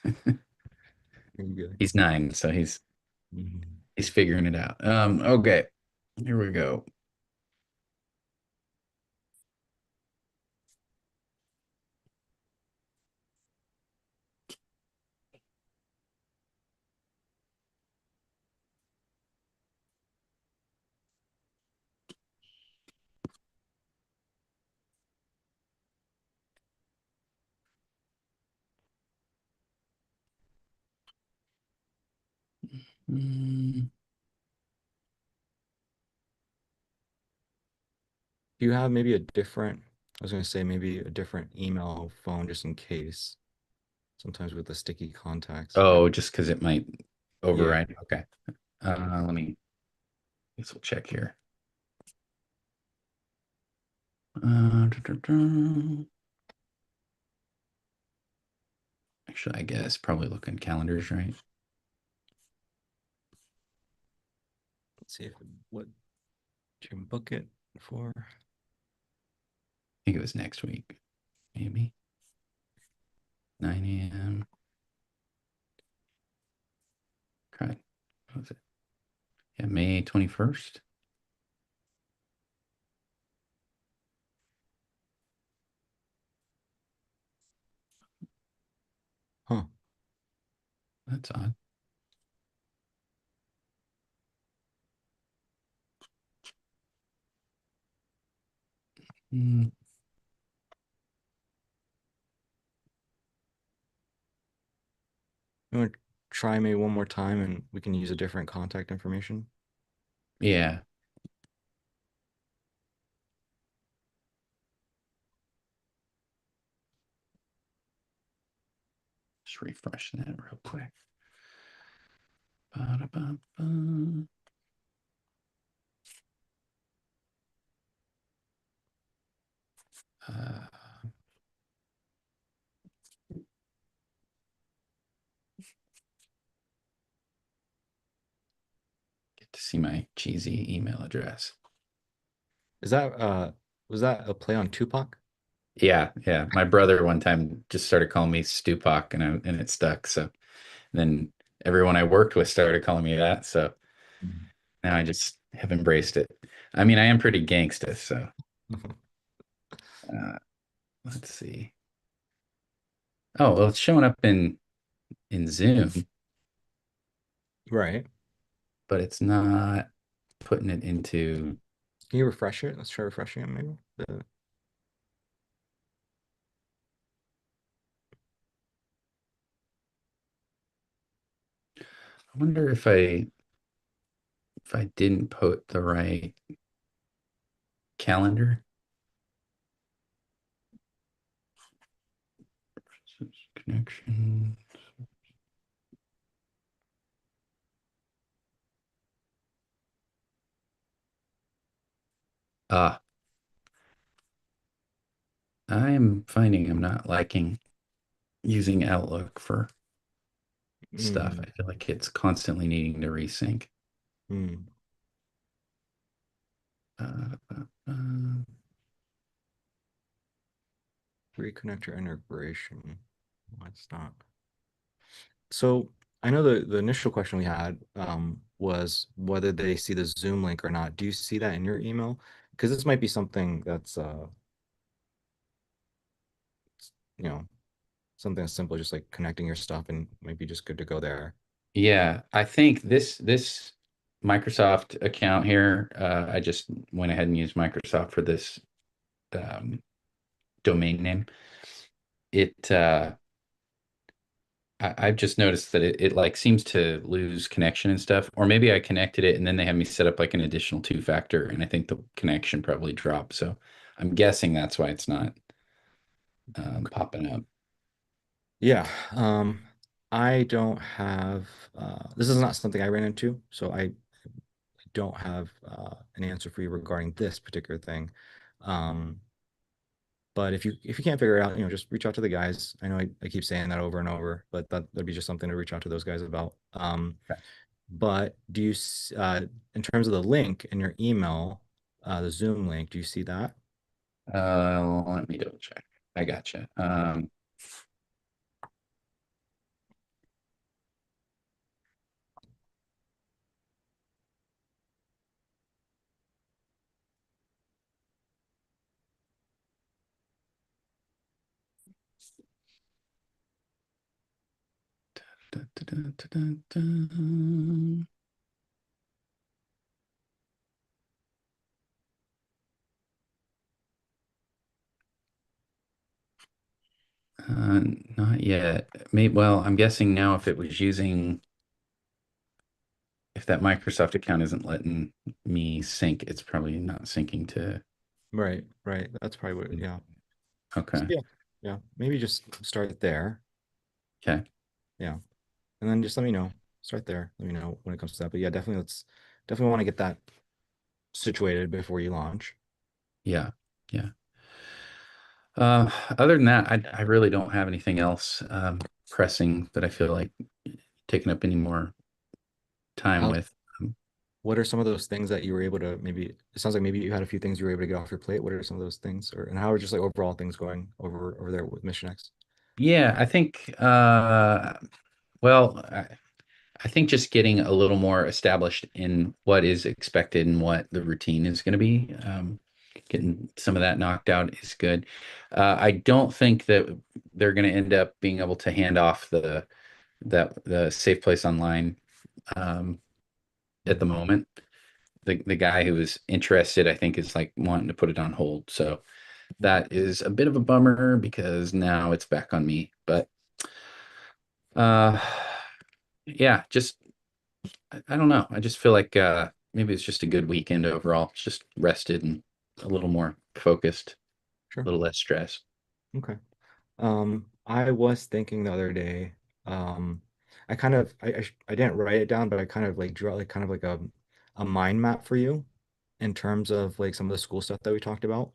you're good. He's 9, so Mhm. he's figuring it out. Okay, here we go. Mm, Do you have maybe a different? I was going to say maybe a different email phone just in case. Sometimes with the sticky contacts, it might. oh, just because it might Yeah. override. Okay. Let me. Guess we'll check here. Actually, I guess probably look in calendars, right? I Let's see if what you can book it for. think it was next week, maybe 9 a.m. Crap. What was it? Yeah, May 21st. Huh. That's odd. Mm, You want to try maybe one more time and we can use a different contact information? yeah, just refresh that real quick. Ba-da-ba-ba. Uh, get to see my cheesy email address. Is that was that a play on Tupac? Yeah, yeah. My brother one time just started calling me Stupac, and it stuck. So then everyone I worked with started calling me that. So Mhm. now I just have embraced it. I mean, I am pretty gangsta. So uh, let's see. Oh, well, it's showing up in Zoom, Right. but it's not putting it into. Can you refresh it? Let's try refreshing it maybe. I wonder if I didn't put the right calendar. Connection. Ah, I am finding I'm not liking using Outlook for stuff. Mm, I feel like it's constantly needing to resync. mm. Uh, uh, uh, Reconnect your integration. What's not? So I know the initial question we had was whether they see the Zoom link or not. Do you see that in your email? Because this might be something that's you know, something as simple as just like connecting your stuff and might be just good to go there. yeah, I think this Microsoft account here, I just went ahead and used Microsoft for this um, domain name. It I've just noticed that it like seems to lose connection and stuff. Or maybe I connected it and then they had me set up like an additional two-factor, and I think the connection probably dropped. So I'm guessing that's why it's not Okay. popping up. Yeah. I don't have this is not something I ran into, so I don't have an answer for you regarding this particular thing. Um, but if you can't figure it out, just reach out to the guys. I know I keep saying that over and over, but that'd be just something to reach out to those guys about. But in terms of the link in your email, the Zoom link, do you see that? Let me double check. I gotcha. Dun, dun, dun, dun, dun, dun. Uh, Not yet. Maybe, well, I'm guessing now if it was using, if that Microsoft account isn't letting me sync, it's probably not syncing to. Right, right. That's probably what, yeah. So, Okay. yeah, yeah. Maybe just start there. Okay. Yeah. And then just let me know. Start there. Let me know when it comes to that. But yeah, definitely want to get that situated before you launch. Yeah. Yeah. Other than that, I really don't have anything else pressing that I feel like taking up any more time How with. Um, What are some of those things that you were able to maybe, it sounds like maybe you had a few things you were able to get off your plate. What are some of those things? And how are just like overall things going over there with Mission X? yeah, I think well, I think just getting a little more established in what is expected and what the routine is going to be. Getting some of that knocked out is good. I don't think that they're going to end up being able to hand off the safe place online um, at the Mhm. moment. The guy who was interested, I think, is like wanting to put it on hold. So that is a bit of a bummer because now it's back on me. But uh, yeah, just I don't know. I just feel like maybe it's just a good weekend overall. Just rested and a little more focused, a Sure. little less stress. Okay. I was thinking the other day, I kind of I didn't write it down, but I kind of like drew out like kind of like a mind map for you in terms of like some of the school stuff that we talked about.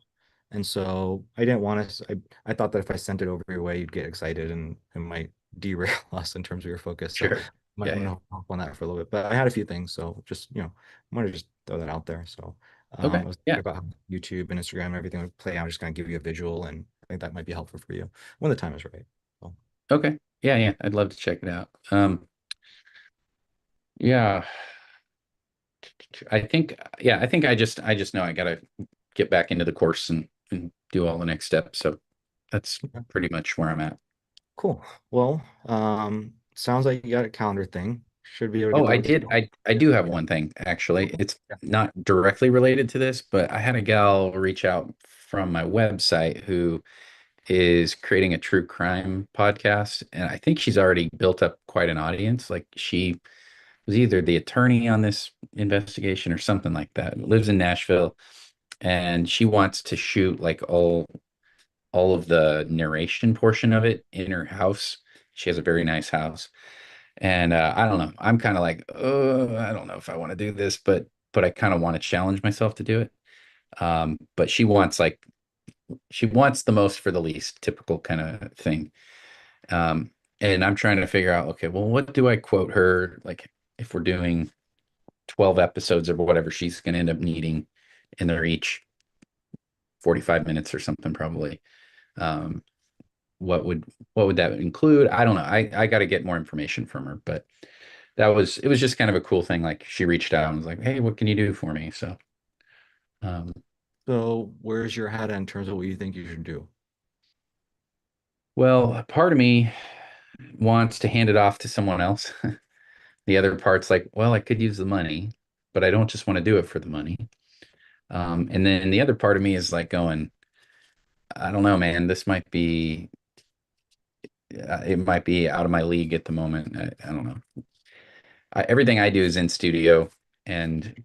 And so I didn't want to I thought that if I sent it over your way, you'd get excited and it might derail us in terms of your focus. So Sure. I'm Yeah, yeah. gonna hop on that for a little bit. But I had a few things, so just I want to just throw that out there. So Okay. I was thinking Yeah. about how YouTube and Instagram and everything would play out, just kind of give you a visual and I think that might be helpful for you when the time is right. So, Okay. Yeah, yeah. I'd love to check it out. Yeah. I think I just know I gotta get back into the course and do all the next steps. So that's okay, pretty much where I'm at. cool. Well, sounds like you got a calendar thing. Should be able to Oh, get I those. did. I do have one thing actually. It's Yeah. not directly related to this, but I had a gal reach out from my website who is creating a true crime podcast, and I think she's already built up quite an audience. Like she was either the attorney on this investigation or something like that. Lives in Nashville, and she wants to shoot like all of the narration portion of it in her house. She has a very nice house. And I don't know. I'm kind of like, oh, I don't know if I want to do this, but I kind of want to challenge myself to do it. But she wants the most for the least, typical kind of thing. Um, and I'm trying to figure out, okay, well, what do I quote her? Like if we're doing 12 episodes or whatever she's going to end up needing, and they're each 45 minutes or something, probably. Um, what would what would that include? I don't know. I got to get more information from her, but it was just kind of a cool thing. Like she reached out and was like, "Hey, what can you do for me?" So, um, So where's your head at in terms of what you think you should do? well, part of me wants to hand it off to someone else. The other part's like, well, I could use the money, but I don't just want to do it for the money. And then the other part of me is like going, I don't know, man, this might be, it might be out of my league at the moment. I don't know. Everything I do is in studio and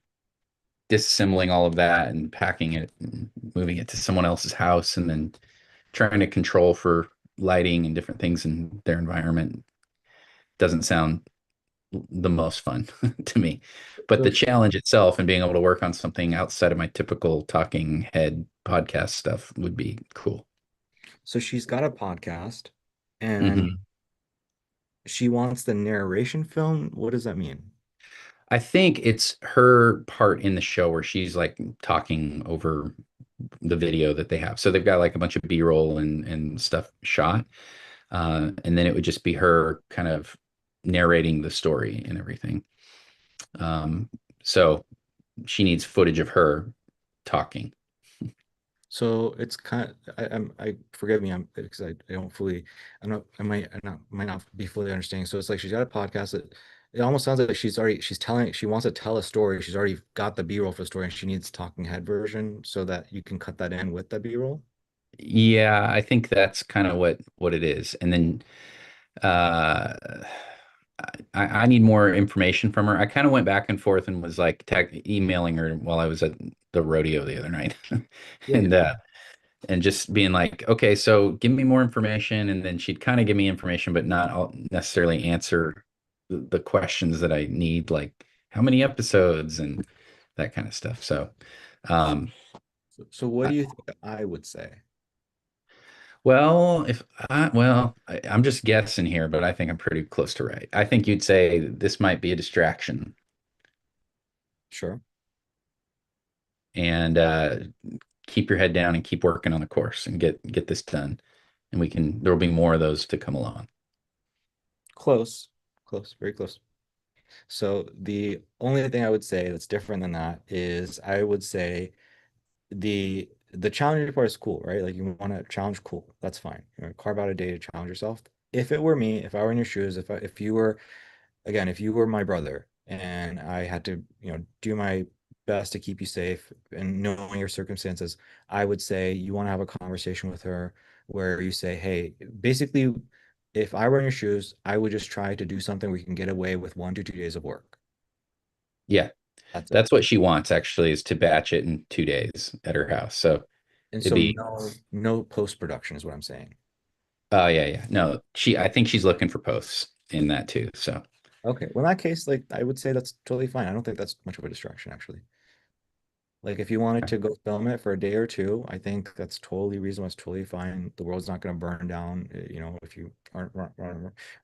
disassembling all of that and packing it and moving it to someone else's house and then trying to control for lighting and different things in their environment doesn't sound the most fun to me. But So, the challenge itself and being able to work on something outside of my typical talking head podcast stuff would be cool. so she's got a podcast and Hmm. she wants the narration film. What does that mean? I think it's her part in the show where she's like talking over the video that they have. So they've got like a bunch of B-roll and stuff shot. And then it would just be her kind of narrating the story and everything. Um, so she needs footage of her talking. So it's kind of, I forgive me, I'm because I don't fully, I might not be fully understanding. So it's like she's got a podcast that it almost sounds like she wants to tell a story. She's already got the B-roll for the story and she needs talking head version so that you can cut that in with the B-roll. Yeah, I think that's kind of what it is. And then uh I need more information from her. I kind of went back and forth and was like emailing her while I was at the rodeo the other night. Yeah, And yeah. and just being like, okay, so give me more information. And then she'd kind of give me information, but not necessarily answer the questions that I need, like how many episodes and that kind of stuff. So, um, So what I, do you think I would say? well, I'm just guessing here, but I think I'm pretty close to right. I think you'd say this might be a distraction Sure. and keep your head down and keep working on the course and get this done. And there'll be more of those to come along. Close, close, very close. So the only thing I would say that's different than that is I would say the challenging part is cool, right? Like you want to challenge, cool. That's fine. You know, carve out a day to challenge yourself. If it were me, if I were in your shoes, if you were again, if you were my brother and I had to, do my best to keep you safe and knowing your circumstances, I would say you want to have a conversation with her where you say, hey, basically, if I were in your shoes, I would just try to do something where you can get away with 1 to 2 days of work. Yeah, That's it. that's what she wants actually is to batch it in 2 days at her house. So And it'd so be, no post production is what I'm saying. oh yeah, yeah. No, I think she's looking for posts in that too. So Okay. Well, in that case, like I would say that's totally fine. I don't think that's much of a distraction, actually. Like if you wanted to go film it for a day or two, I think that's totally reasonable. It's totally fine. The world's not going to burn down, if you aren't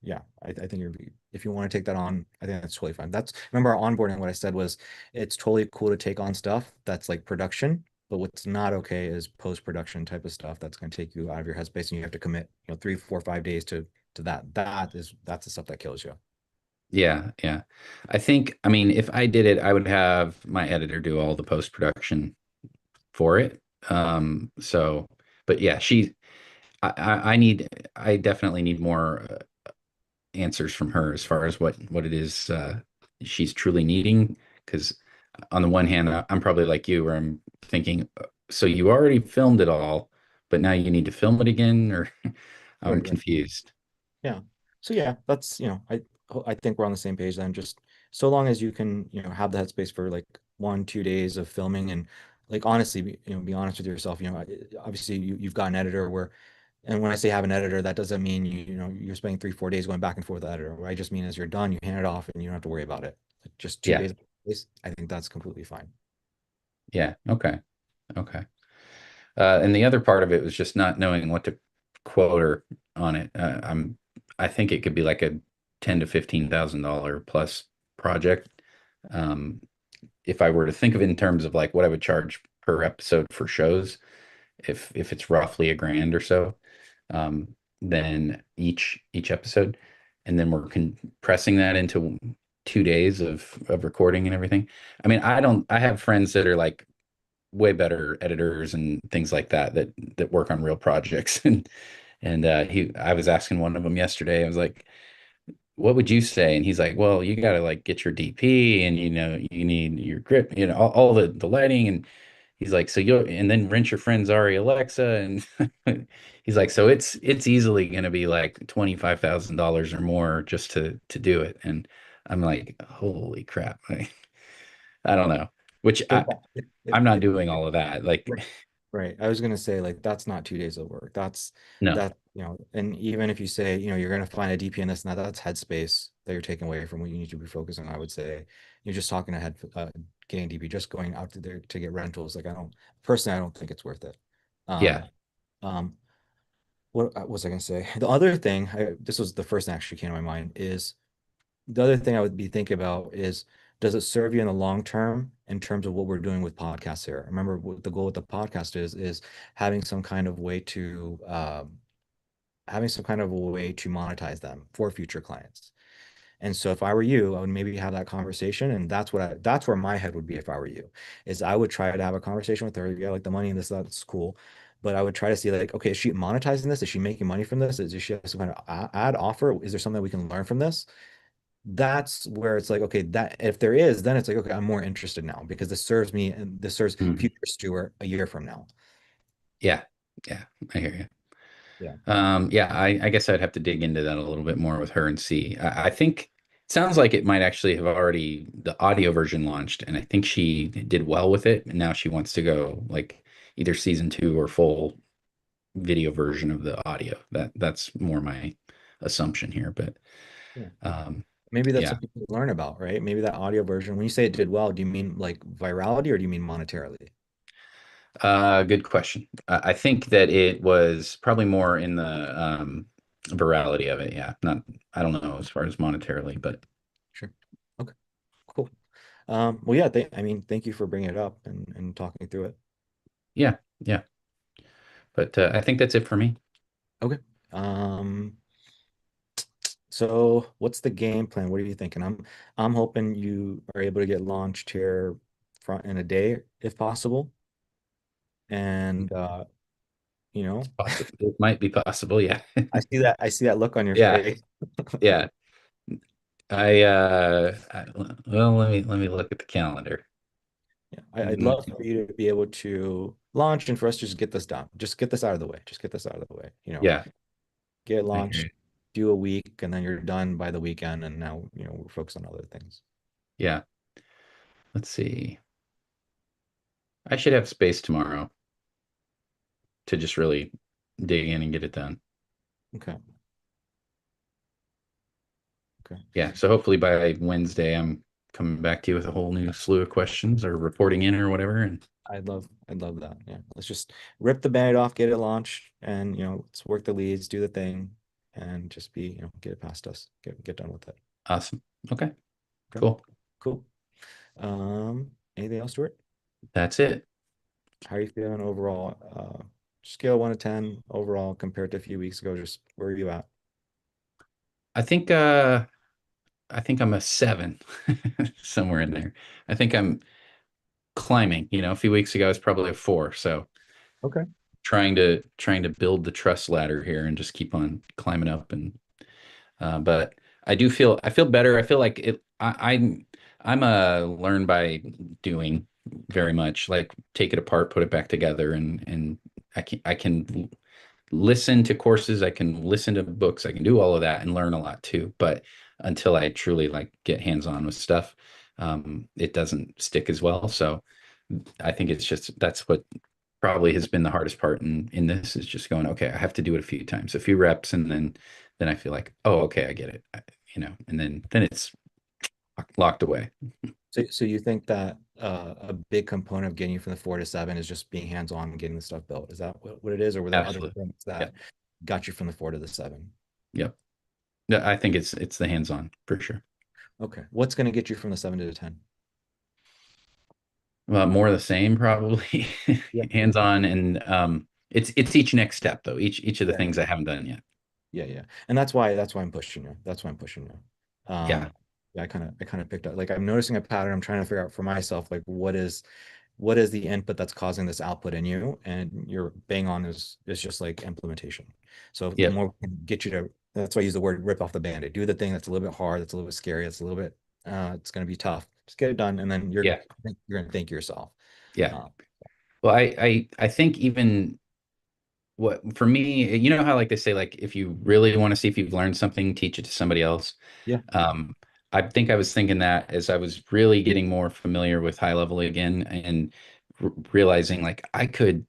yeah, I think if you want to take that on, I think that's totally fine. That's remember our onboarding, what I said was it's totally cool to take on stuff that's like production, but what's not okay is post-production type of stuff that's going to take you out of your headspace and you have to commit, 3, 4, 5 days to that. That's the stuff that kills you. yeah, yeah. I mean, if I did it, I would have my editor do all the post production for it. So, but yeah, I definitely need more answers from her as far as what it is she's truly needing. Because on the one hand, I'm probably like you, where I'm thinking, so you already filmed it all, but now you need to film it again, or I'm Right, right. confused. Yeah. So yeah, that's, I think we're on the same page then. Just so long as you can, have the headspace for like 1, 2 days of filming and like honestly, be honest with yourself. Obviously you've got an editor where, and when I say have an editor, that doesn't mean you're spending 3, 4 days going back and forth with the editor. I just mean as you're done, you hand it off and you don't have to worry about it. Like just two Yeah. days, I think that's completely fine. Yeah. Okay. Okay. And the other part of it was just not knowing what to quote her on it. I think it could be like a $10,000 to $15,000 plus project. Um, if I were to think of it in terms of like what I would charge per episode for shows, if it's roughly a grand or so, um, then each episode, and then we're compressing that into 2 days of recording and everything. I mean, I have friends that are like way better editors and things like that work on real projects and he I was asking one of them yesterday. I was like, what would you say? And he's like, well, you got to like get your DP, and you need your grip, all the lighting. And he's like, so you'll and then rent your friend's Ari Alexa. And he's like, so it's easily going to be like $25,000 or more just to do it. And I'm like, holy crap. I don't know, which So yeah, I'm not doing all of that. right. Like, Right. I was gonna say like that's not 2 days of work. That's no. that, and even if you say, you're gonna find a DP in this and that, that's headspace that you're taking away from what you need to be focusing on. I would say you're just talking ahead, getting DP, just going out to there to get rentals. Like I don't think it's worth it. Yeah. Um, um, what was I gonna say? The other thing, this was the first thing actually came to my mind is the other thing I would be thinking about is does it serve you in the long term in terms of what we're doing with podcasts here? Remember what the goal with the podcast is having some kind of way to monetize them for future clients. And so if I were you, I would maybe have that conversation. And that's where my head would be if I were you, is I would try to have a conversation with her. Yeah, like the money and this, that's cool. But I would try to see like, okay, is she monetizing this? Is she making money from this? Does she have some kind of ad offer? Is there something we can learn from this? That's where it's like, okay, that if there is, then it's like, okay, I'm more interested now because this serves me and this serves Mhm. future Stewart a year from now. Yeah. Yeah. I hear you. Yeah. Yeah, I guess I'd have to dig into that a little bit more with her and see. I think it sounds like it might actually have already the audio version launched, and I think she did well with it. And now she wants to go like either season two or full video version of the audio. That's more my assumption here. But Yeah. um, Maybe that's yeah, something to learn about, right? Maybe that audio version, when you say it did well, do you mean like virality or do you mean monetarily? good question. I think that it was probably more in the virality of it. Yeah, not I don't know as far as monetarily, but Sure. Okay, cool. Well, yeah, thank you for bringing it up and talking through it. yeah, yeah. But I think that's it for me. Okay. Um, so what's the game plan? What are you thinking? I'm hoping you are able to get launched here front in a day if possible. And you know, It might be possible. Yeah. I see that look on your Yeah. face. Yeah. Well, let me look at the calendar. Yeah, I'd Mm, love for you to be able to launch and for us to just get this done. Just get this out of the way. Just get this out of the way. yeah. Get I hear launched, you. do a week, and then you're done by the weekend. And now, we're focused on other things. Yeah. Let's see. I should have space tomorrow to just really dig in and get it done. Okay. Okay. Yeah. So hopefully by Wednesday, I'm coming back to you with a whole new slew of questions or reporting in or whatever. And I'd love that. Yeah. Let's just rip the band off, get it launched, and let's work the leads, do the thing, and just get it past us. Get done with it. awesome. Okay. Okay. Cool. Cool. Anything else, Stuart? That's it. How are you feeling overall? Scale 1 to 10 overall compared to a few weeks ago, just where are you at? I think I think I'm a 7 somewhere in there. I think I'm climbing. A few weeks ago I was probably a 4. So Okay. trying to build the trust ladder here and just keep on climbing up. And but I feel better. I feel like I'm a learn by doing very much. Like take it apart, put it back together, and I can listen to courses, I can listen to books, I can do all of that and learn a lot too. But until I truly like get hands-on with stuff, it doesn't stick as well. So I think it's just that's what probably has been the hardest part in this is just going, okay, I have to do it a few times, a few reps, and then I feel like, oh, okay, I get it. And then it's locked away. So you think that a big component of getting you from the 4 to 7 is just being hands-on and getting the stuff built? Is that what it is, or were there other Absolutely. things that Yep. got you from the 4 to the 7? Yep. Yeah, I think it's the hands-on for sure. Okay. What's going to get you from the 7 to the 10? Well, more of the same, probably. Yeah. Yeah. Hands-on, and it's each next step though. Each of the Yeah. things I haven't done yet. Yeah. Yeah. And that's why I'm pushing you. That's why I'm pushing you. Yeah, Yeah, I kind of picked up, like, I'm noticing a pattern. I'm trying to figure out for myself, like, what is the input that's causing this output in you, and you're bang on is just like implementation. So the yep, more we can get you to, that's why I use the word rip off the band-aid. Do the thing that's a little bit hard, that's a little bit scary, that's a little bit it's going to be tough. Just get it done, and then yeah, you're going to thank yourself. yeah. uh, Well, I think even what for me, you know how like they say like if you really want to see if you've learned something, teach it to somebody else. yeah. Um, I think I was thinking that as I was really getting more familiar with high level again and realizing like I could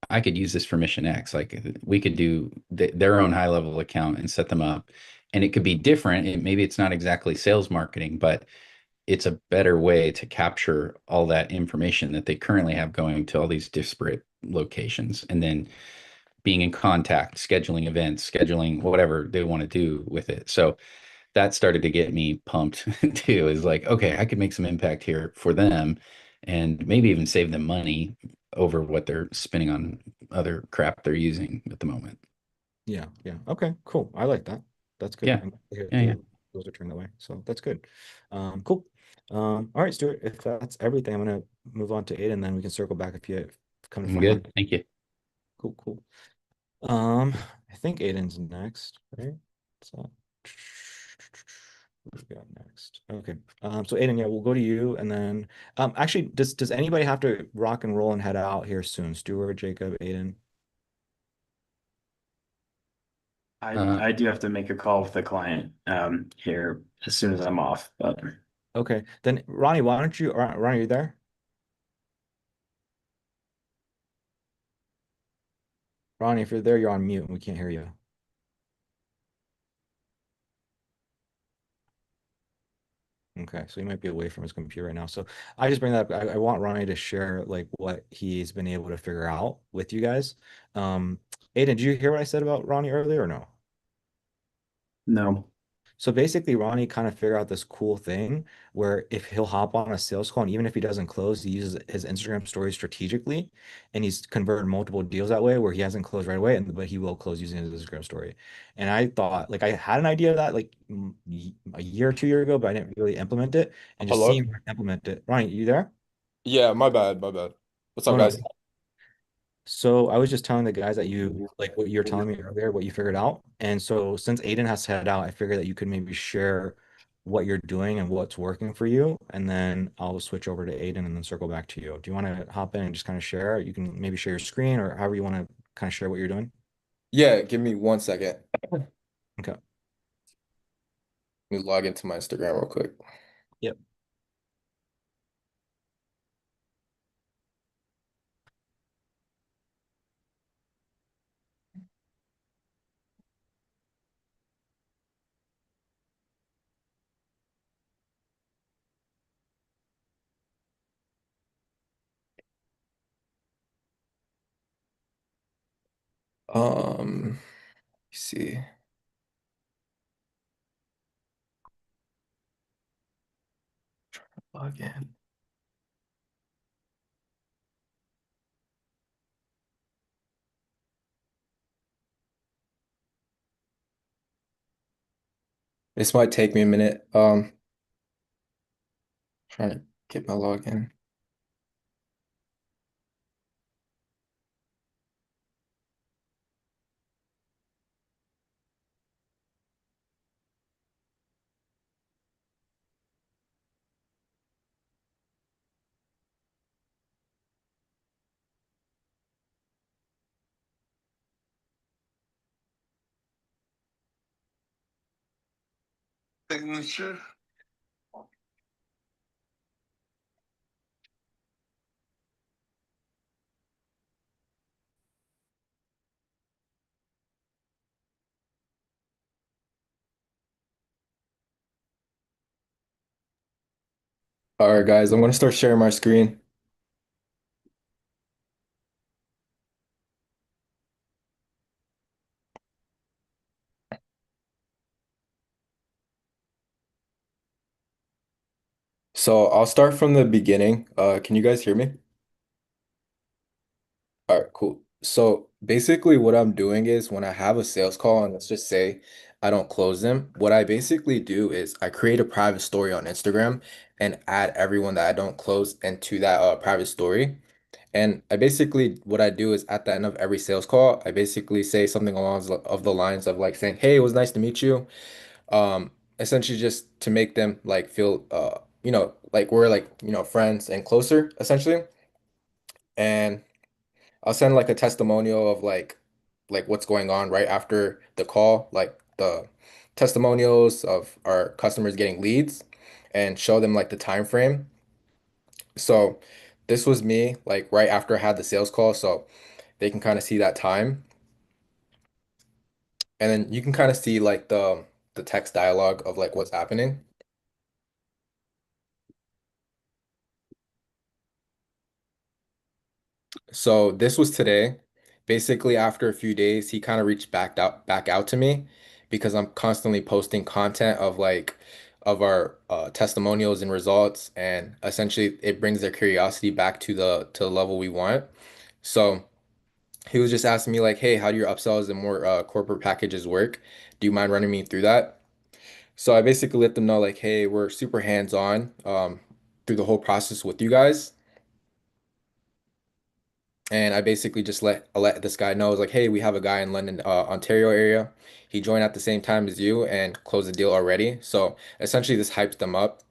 use this for Mission X. Like we could do their own high level account and set them up, and it could be different. Maybe it's not exactly sales marketing, but it's a better way to capture all that information that they currently have going to all these disparate locations, and then being in contact, scheduling events, scheduling whatever they want to do with it. So that started to get me pumped too. Is like, okay, I could make some impact here for them and maybe even save them money over what they're spending on other crap they're using at the moment. Yeah. Yeah. Okay, cool. I like that. That's good. Yeah. I'm glad to hear Yeah. Yeah. those are turned that way. So that's good. Cool. All right, Stuart, if that's everything, I'm gonna move on to Aiden, then we can circle back if you come to I'm final. good. Thank you. Cool, cool. Um, I think Aiden's next, right? So what do we got next? Okay. So Aiden, yeah, we'll go to you, and then actually, does anybody have to rock and roll and head out here soon? Stuart, Jacob, Aiden. Uh, I do have to make a call with the client here as soon as I'm off, but Okay. Then Ronnie, why don't you Ronnie, are you there? Ronnie, if you're there, you're on mute and we can't hear you. Okay, so he might be away from his computer right now. So I just bring that up. I want Ronnie to share like what he's been able to figure out with you guys. Um, Aiden, did you hear what I said about Ronnie earlier or no? no. So basically, Ronnie kind of figured out this cool thing where if he'll hop on a sales call, and even if he doesn't close, he uses his Instagram story strategically, and he's converted multiple deals that way where he hasn't closed right away, but he will close using his Instagram story. And I thought, like, I had an idea of that like a year or 2 years ago, but I didn't really implement it. And just Hello? seeing him implement it, Ronnie, you there? Yeah, my bad, my bad. What's Oh up, no. guys? So I was just telling the guys that you like what you're telling me earlier, what you figured out. And so since Aiden has to head out, I figured that you could maybe share what you're doing and what's working for you. And then I'll switch over to Aiden and then circle back to you. Do you want to hop in and just kind of share? You can maybe share your screen or however you want to kind of share what you're doing. Yeah, give me 1 second. Let Okay. me log into my Instagram real quick. Yep. You see. Log in. This might take me a minute. Trying to get my login. Signature. All right, guys, I'm gonna start sharing my screen. So I'll start from the beginning. Can you guys hear me? All right, cool. So basically what I'm doing is when I have a sales call and let's just say I don't close them, what I basically do is I create a private story on Instagram and add everyone that I don't close into that private story. And I basically what I do is at the end of every sales call, I basically say something along of the lines of like saying, "Hey, it was nice to meet you." Um, Essentially just to make them like feel like we're like, friends and closer essentially. And I'll send like a testimonial of like what's going on right after the call, like the testimonials of our customers getting leads and show them like the time frame. So this was me like right after I had the sales call, so they can kind of see that time. And then you can kind of see like the text dialogue of like what's happening. So this was today. Basically, after a few days, he kind of reached back out to me because I'm constantly posting content of like of our testimonials and results, and essentially it brings their curiosity back to the level we want. So he was just asking me like, "Hey, how do your upsells and more corporate packages work? Do you mind running me through that?" So I basically let them know like, "Hey, we're super hands-on through the whole process with you guys." And I basically just let this guy know, like, hey, we have a guy in London, Ontario area. He joined at the same time as you and closed the deal already. So essentially, this hypes them up.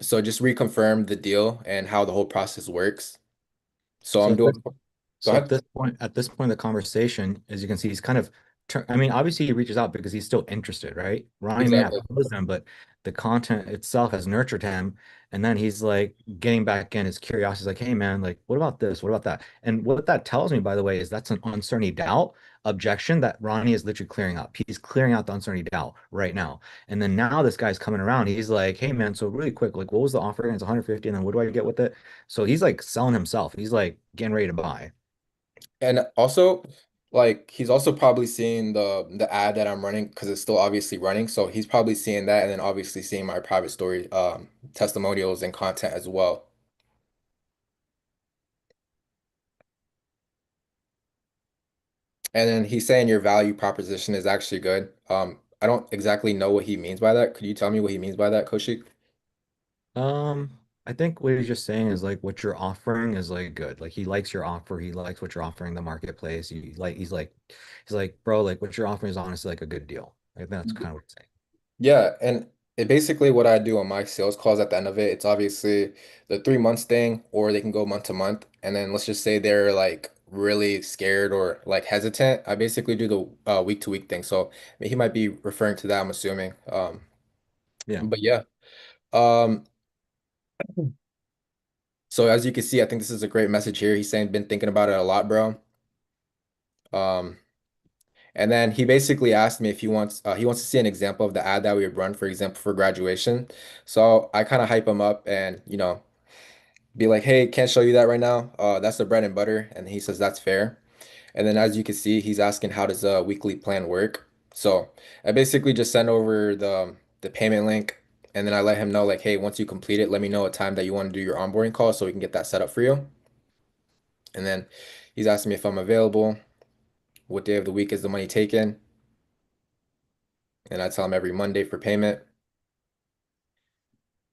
So just reconfirm the deal and how the whole process works. So So I'm at this doing. Go So ahead. at this point of the conversation, as you can see, he's kind of, I mean, obviously he reaches out because he's still interested, right? Ronnie may not Exactly. close him, but the content itself has nurtured him. And then he's like getting back in his curiosity, is like, hey man, like, what about this? What about that? And what that tells me, by the way, is that's an uncertainty doubt objection that Ronnie is literally clearing up. He's clearing out the uncertainty doubt right now. And then now this guy's coming around. He's like, hey man, so really quick, like, what was the offer? And it's 150, and then what do I get with it? So he's like selling himself. He's like getting ready to buy. And also, like, he's also probably seeing the ad that I'm running because it's still obviously running. So he's probably seeing that and then obviously seeing my private story, testimonials and content as well. And then he's saying your value proposition is actually good. I don't exactly know what he means by that. Could you tell me what he means by that, Koshi? I think what he's just saying is like what you're offering is like good. Like he likes your offer. He likes what you're offering the marketplace. He's like, bro, like what you're offering is honestly like a good deal. Like that's kind of what he's saying. Yeah, and it basically what I do on my sales calls at the end of it, it's obviously the 3 months thing, or they can go month to month. And then let's just say they're like really scared or like hesitant. I basically do the week to week thing. So he might be referring to that, I'm assuming. Yeah. But yeah. Um, so as you can see, I think this is a great message here. He's saying been thinking about it a lot, bro. Um, And then he basically asked me if he wants to see an example of the ad that we would run, for example, for graduation. So I kind of hype him up and be like, hey, can't show you that right now. That's the bread and butter. And he says that's fair. And then as you can see, he's asking how does a weekly plan work. So I basically just send over the payment link, and then I let him know like, hey, once you complete it, let me know a time that you want to do your onboarding call so we can get that set up for you. And then he's asking me if I'm available, what day of the week is the money taken, and I tell him every Monday for payment.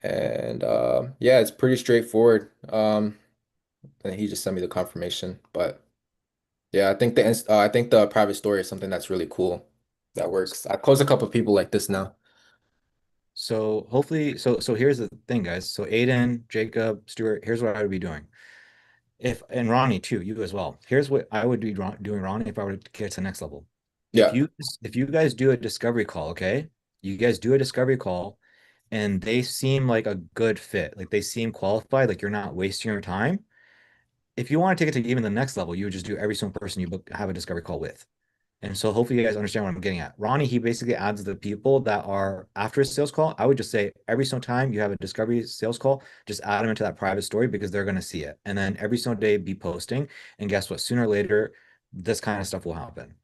And yeah, it's pretty straightforward. And he just sent me the confirmation. But yeah, I think the private story is something that's really cool. That works. I close a couple of people like this now. So hopefully, so here's the thing, guys. So Aiden, Jacob, Stuart, here's what I would be doing. If and Ronnie too, you as well. Here's what I would be doing, Ronnie, if I were to get to the next level. Yeah. If you guys do a discovery call, okay? You guys do a discovery call and they seem like a good fit, like they seem qualified, like you're not wasting your time. If you want to take it to even the next level, you would just do every single person you book have a discovery call with. And so hopefully you guys understand what I'm getting at. Ronnie, he basically adds the people that are after a sales call. I would just say every single time you have a discovery sales call, just add them into that private story because they're going to see it. And then every single day be posting. And guess what? Sooner or later, this kind of stuff will happen.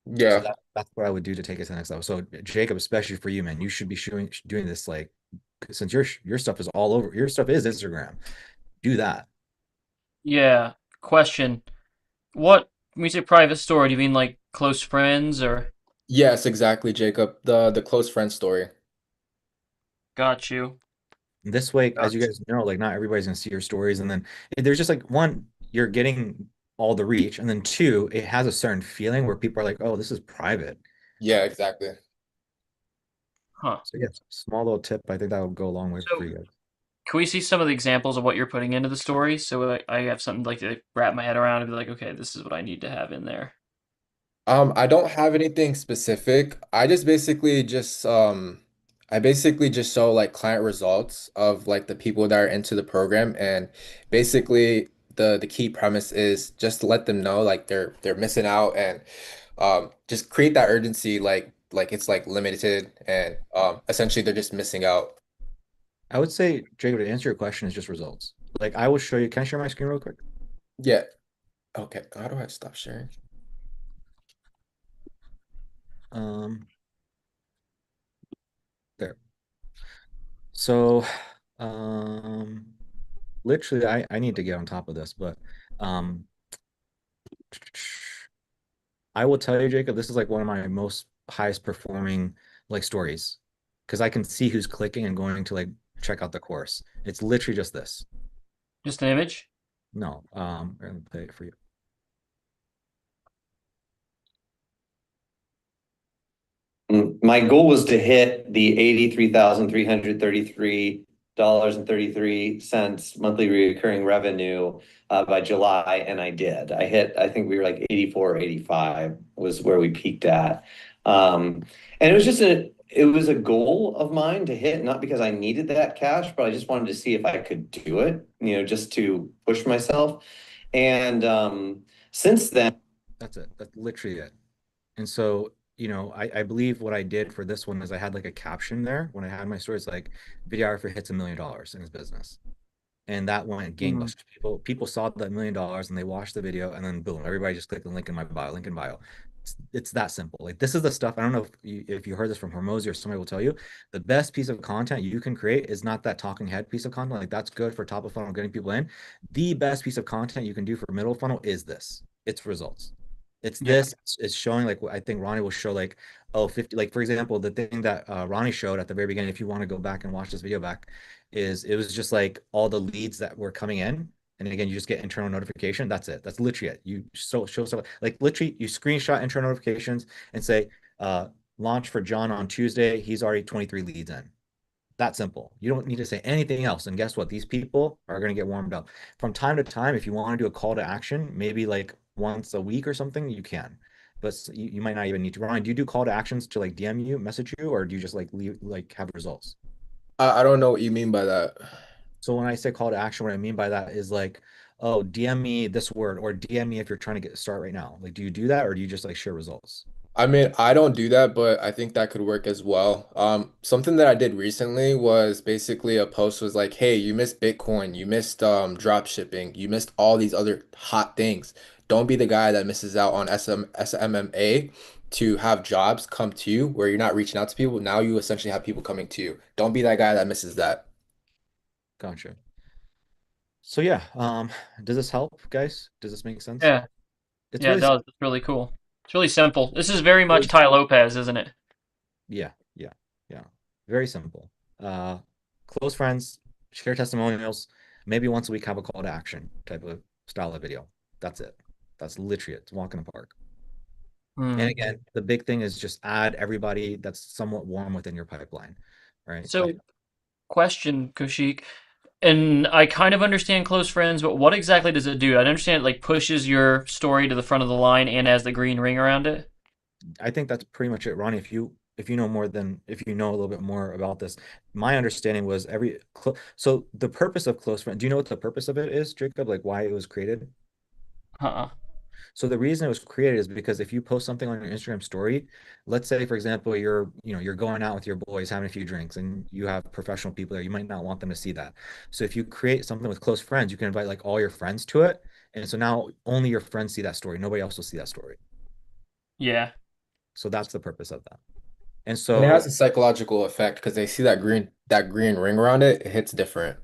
So Yeah. that's what I would do to take it to the next level. So Jacob, especially for you, man, you should be doing this like since your stuff is all over, your stuff is Instagram. Do that. Yeah. Question. What, when you say private story, do you mean like close friends or? Yes, exactly, Jacob. The close friend story. Got you. This way, as you Got guys know, like not everybody's gonna see your stories, and then there's just like one, you're getting all the reach, and then two, it has a certain feeling where people are like, oh, this is private. Yeah, exactly. Huh. So yeah, small little tip. I think that would go a long way for So, you guys. can we see some of the examples of what you're putting into the story so I have something like to wrap my head around and be like, okay, this is what I need to have in there. I don't have anything specific. I basically just show like client results of like the people that are into the program, and basically the key premise is just to let them know like they're missing out, and just create that urgency like it's like limited, and essentially they're just missing out. I would say, Jacob, to answer your question is just results. Like I will show you. Can I share my screen real quick? Yeah. Okay. How do I stop sharing? Um, there. So, um, literally, I need to get on top of this, but um, I will tell you, Jacob, this is like one of my most highest performing like stories because I can see who's clicking and going to like check out the course. It's literally just this. Just an image? No, I'm gonna play it for you. My goal was to hit the $83,333.33 monthly recurring revenue by July, and I did. I think we were like 84, 85 was where we peaked at. And it was a goal of mine to hit, not because I needed that cash, but I just wanted to see if I could do it, just to push myself. And since then, That's it. That's literally it. And so, I believe what I did for this one is I had like a caption there when I had my stories like videographer hits $1 million in his business. And that went Hmm. gangbusters. People saw that $1 million and they watched the video and then boom, everybody just clicked the link in my bio, link in bio. It's that simple. Like this is the stuff. I don't know if you heard this from Hormozy or somebody will tell you, the best piece of content you can create is not that talking head piece of content. Like that's good for top of funnel, getting people in. The best piece of content you can do for middle funnel is this. It's results. It's Yeah. this. It's showing like what I think Ronnie will show like, oh, 50, like for example, the thing that Ronnie showed at the very beginning, if you want to go back and watch this video back, is it was just like all the leads that were coming in. And again, you just get internal notification. That's it. That's literally it. You show stuff like literally you screenshot internal notifications and say, launch for John on Tuesday. He's already 23 leads in. That simple. You don't need to say anything else. And guess what? These people are going to get warmed up. From time to time, if you want to do a call to action, maybe like once a week or something, you can. But you might not even need to. Ryan, do you do call to actions to like DM you, message you, or do you just like leave, like have results? I don't know what you mean by that. So when I say call to action, what I mean by that is like, oh, DM me this word or DM me if you're trying to get start right now. Like, do you do that or do you just like share results? I mean, I don't do that, but I think that could work as well. Something that I did recently was basically a post was like, "Hey, you missed Bitcoin, you missed drop shipping, you missed all these other hot things. Don't be the guy that misses out on SMMA to have jobs come to you where you're not reaching out to people. Now you essentially have people coming to you. Don't be that guy that misses that." Gotcha. So yeah, does this help, guys? Does this make sense? Yeah. It's Yeah, it really does. It's really cool. It's really simple. This is very much Ty Lopez, isn't it? yeah, yeah, yeah. Very simple. Close friends, share testimonials, maybe once a week have a call to action type of style of video. That's it. That's literally it. It's a walk in the park. And Hmm. again, the big thing is just add everybody that's somewhat warm within your pipeline, right? So, question, Kushik. And I kind of understand close friends, but what exactly does it do? I understand it like pushes your story to the front of the line and has the green ring around it. I think that's pretty much it, Ronnie. If you know a little bit more about this, my understanding was so the purpose of close friend. Do you know what the purpose of it is, Jacob? Like why it was created? Uh-uh. So the reason it was created is because if you post something on your Instagram story, let's say for example you're going out with your boys having a few drinks and you have professional people there, you might not want them to see that. So if you create something with close friends, you can invite like all your friends to it. And so now only your friends see that story. Nobody else will see that story. Yeah. So that's the purpose of that. And And it has so a psychological effect because they see that green ring around it, it hits different.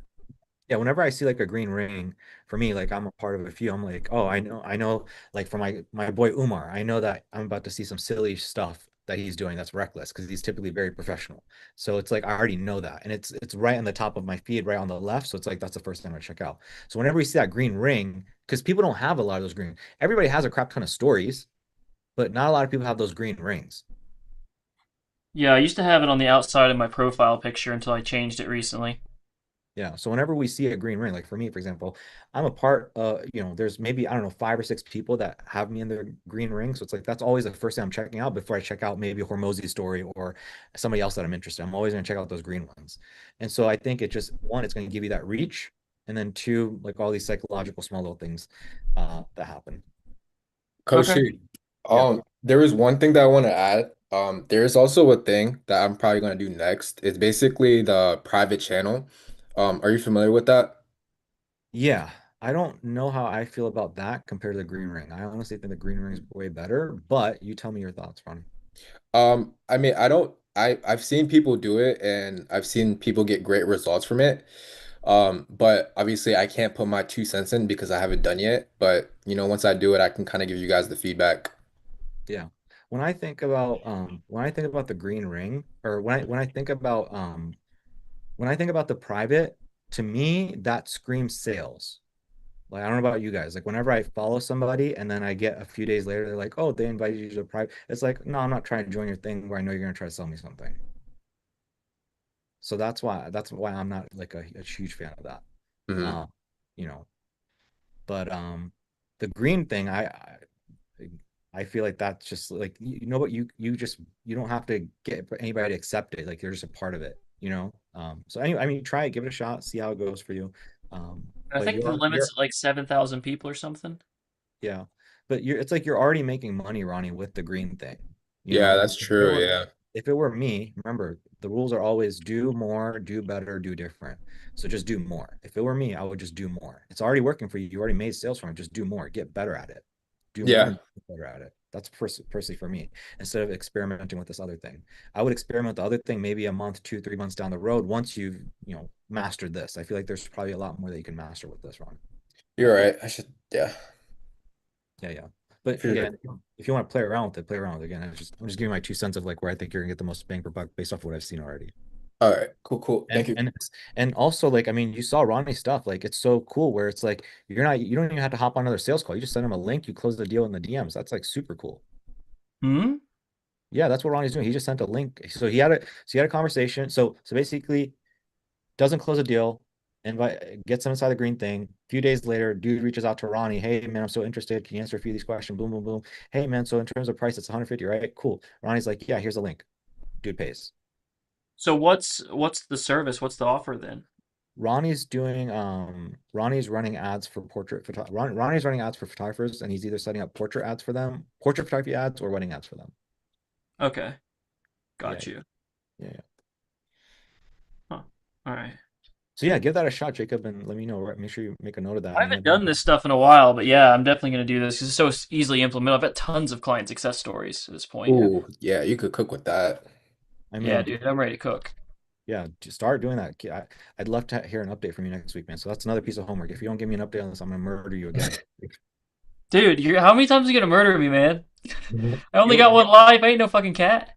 yeah, whenever I see like a green ring, for me, like I'm a part of a few, I'm like, oh, I know, like for my boy Umar, I know that I'm about to see some silly stuff that he's doing that's reckless because he's typically very professional. So it's like I already know that, and it's right on the top of my feed, right on the left. So it's like that's the first thing I check out. So whenever we see that green ring, because people don't have a lot of those green, everybody has a crap ton of stories, but not a lot of people have those green rings. Yeah, I used to have it on the outside of my profile picture until I changed it recently. Yeah. So whenever we see a green ring, like for me, for example, I'm a part, there's maybe, I don't know, 5 or 6 people that have me in their green ring. So it's like, that's always the first thing I'm checking out before I check out maybe Hormozy's story or somebody else that I'm interested in. I'm always going to check out those green ones. And so I think it just, one, it's going to give you that reach. And then two, like all these psychological small little things that happen. Coach Okay. T, Yeah. there is one thing that I want to add. There's also a thing that I'm probably going to do next. It's basically the private channel. Are you familiar with that? Yeah. I don't know how I feel about that compared to the green ring. I honestly think the green ring is way better, but you tell me your thoughts, Ron. I mean, I don't, I've seen people do it and I've seen people get great results from it. But obviously I can't put my 2 cents in because I haven't done yet. But once I do it, I can kind of give you guys the feedback. Yeah. When I think about the green ring or when I think about the private, to me that screams sales. Like I don't know about you guys. Like whenever I follow somebody and then I get a few days later, they're like, "Oh, they invited you to a private." It's like, "No, I'm not trying to join your thing where I know you're gonna try to sell me something." So that's why I'm not like a huge fan of that. Hmm. Um, you know, but the green thing, I feel like that's just like you know what you just you don't have to get anybody to accept it. Like they're just a part of it, you know. So anyway, I mean, try it, give it a shot, see how it goes for you. I But think the limit's you're at like 7,000 people or something. yeah, but it's like you're already making money, Ronnie, with the green thing. You Yeah, know, that's true. Yeah. if it were me, remember the rules are always do more, do better, do different. So just do more. If it were me, I would just do more. It's already working for you. You already made sales from it. Just do more. Get better at it. Do more Yeah. and get better at it. That's personally for me. Instead of experimenting with this other thing, I would experiment the other thing maybe a month, 2, 3 months down the road. Once you've mastered this, I feel like there's probably a lot more that you can master with this, Ron. You're right. I should, yeah. Yeah, yeah. But For sure. again, if you want to play around with it, play around with it. Again, I'm just giving my 2 cents of like where I think you're gonna get the most bang per buck based off of what I've seen already. All right. Cool, cool. Thank And you. and and also like I mean, you saw Ronnie's stuff. Like it's so cool where it's like you don't even have to hop on another sales call. You just send him a link, you close the deal in the DMs. That's like super cool. Hmm? Yeah, that's what Ronnie's doing. He just sent a link. He had a conversation. So basically doesn't close a deal, gets him inside the green thing. A few days later, dude reaches out to Ronnie. Hey man, I'm so interested. Can you answer a few of these questions? Boom, boom, boom. Hey man, so in terms of price, it's 150, right? Cool. Ronnie's like, yeah, here's a link. Dude pays. So what's the service? What's the offer then? Ronnie's running ads for Ronnie's running ads for photographers, and he's either setting up portrait ads for them, portrait photography ads, or wedding ads for them. Okay, Yeah, got you. yeah, yeah. Huh. All right. So yeah, give that a shot, Jacob, and let me know. Right? Make sure you make a note of that, I and haven't then done this stuff in a while, but yeah, I'm definitely going to do this because it's so easily implementable. I've got tons of client success stories at this point. Ooh, yeah, you could cook with that. I Yeah, mean, dude, I'm ready to cook. yeah, just start doing that. I'd love to hear an update from you next week, man. So that's another piece of homework. If you don't give me an update on this, I'm gonna murder you again. Dude, how many times are you going to murder me, man? I only You, got one life. I ain't no fucking cat.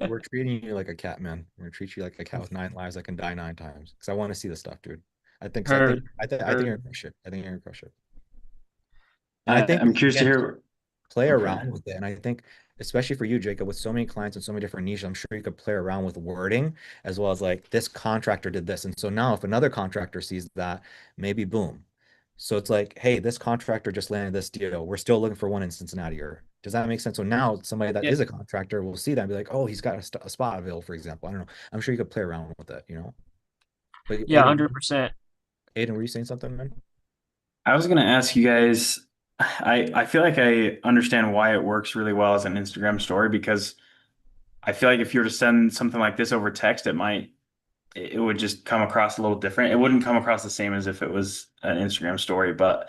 we're treating you like a cat, man. We're gonna treat you like a cat with 9 lives that can die 9 times. Because I want to see the stuff, dude. Heard. I think you're Heard. gonna crush it. I think you're gonna crush it. And I think I'm curious to again, hear. play Okay. around with it. And I think, especially for you, Jacob, with so many clients and so many different niches, I'm sure you could play around with wording as well as like this contractor did this. And so now if another contractor sees that, maybe boom. So it's like, hey, this contractor just landed this deal. We're still looking for one in Cincinnati, or Does that make sense? So now somebody that Yeah, is a contractor will see that and be like, oh, he's got a spot available, for example. I don't know. I'm sure you could play around with it, you know? But yeah, 100%. Aiden, were you saying something, man? I was gonna ask you guys, I feel like I understand why it works really well as an Instagram story because I feel like if you were to send something like this over text, it would just come across a little different. It wouldn't come across the same as if it was an Instagram story, but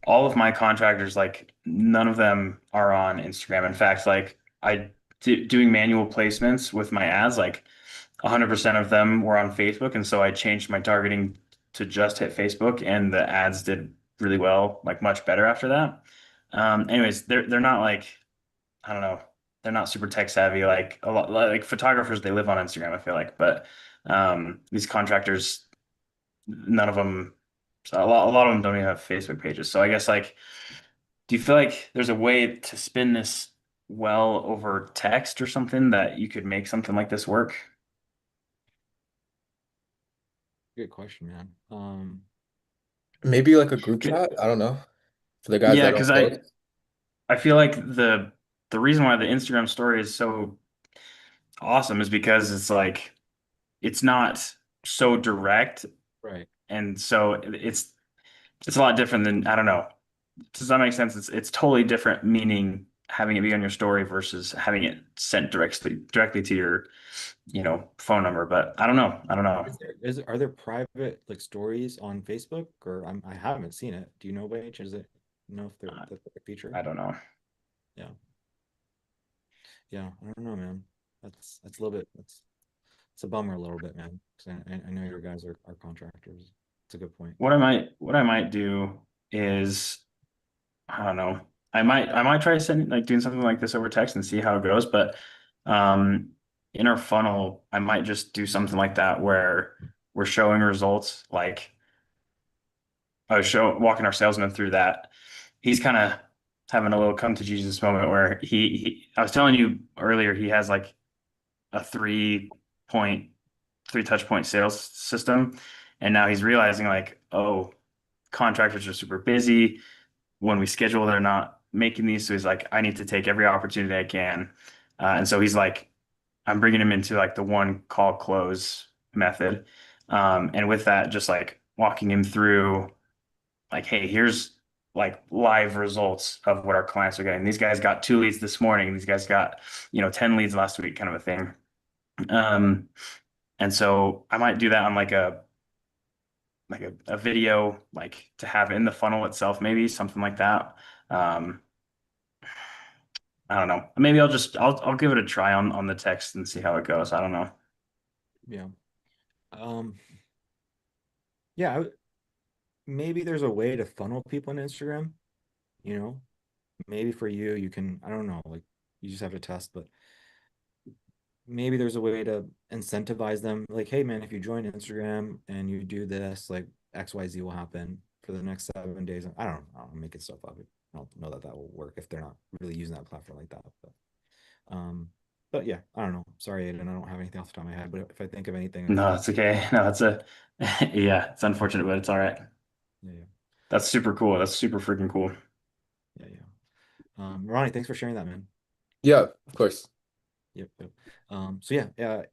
all of my contractors, like none of them are on Instagram. In fact, like doing manual placements with my ads, like 100% of them were on Facebook, and so I changed my targeting to just hit Facebook, and the ads did really well, like much better after that. Anyways, they're not like I don't know, they're not super tech savvy like a lot like photographers. They live on Instagram, I feel like, but these contractors, none of them, a lot of them don't even have Facebook pages. So I guess like, do you feel like there's a way to spin this well over text or something that you could make something like this work? Good question, man. Maybe like a group chat. I don't know. For the guys Yeah, that because don't post. I feel like the reason why the Instagram story is so awesome is because it's like it's not so direct, Right. and so it's a lot different than I don't know. Does that make sense? It's totally different meaning having it be on your story versus having it sent directly to your, phone number. But I don't know. I don't know. Are there private like stories on Facebook or I haven't seen it. Do you know by any chance? Is it know if I, that's like a feature? I don't know. Yeah. Yeah. I don't know, man. That's a little bit it's a bummer a little bit, man. 'Cause I know your guys are contractors. It's a good point. What I might do is I don't know. I might try sending like doing something like this over text and see how it goes. But um in our funnel, I might just do something like that where we're showing results. Like I was walking our salesman through that. He's kind of having a little come to Jesus moment where I was telling you earlier, he has like a point three touch point sales system. And now he's realizing like, oh, contractors are super busy. When we schedule, they're not making these. So he's like, I need to take every opportunity I can. And so he's like, I'm bringing him into like the one call close method. And with that, just like walking him through like, hey, here's like live results of what our clients are getting. These guys got 2 leads this morning. These guys got, 10 leads last week, kind of a thing. Um, and so I might do that on like a video, like to have in the funnel itself, maybe something like that. Um, I don't know. Maybe I'll give it a try on the text and see how it goes. I don't know. Yeah. Um, yeah, maybe there's a way to funnel people on Instagram, you know? Maybe for you, you can, I don't know, like you just have to test, but maybe there's a way to incentivize them. Like, hey man, if you join Instagram and you do this, like XYZ will happen for the next 7 days. I don't make it stuff up. I don't know that will work if they're not really using that platform like that. Um, but yeah, I don't know. Sorry, Aiden, I don't have anything off the top of my head, but if I think of anything, I No, can. it's okay. No, it's a yeah, it's unfortunate, but it's all right. Yeah, yeah, That's super cool. That's super freaking cool. yeah, yeah. Ronnie, thanks for sharing that, man. Yeah, of course. Yep, yep. So yeah,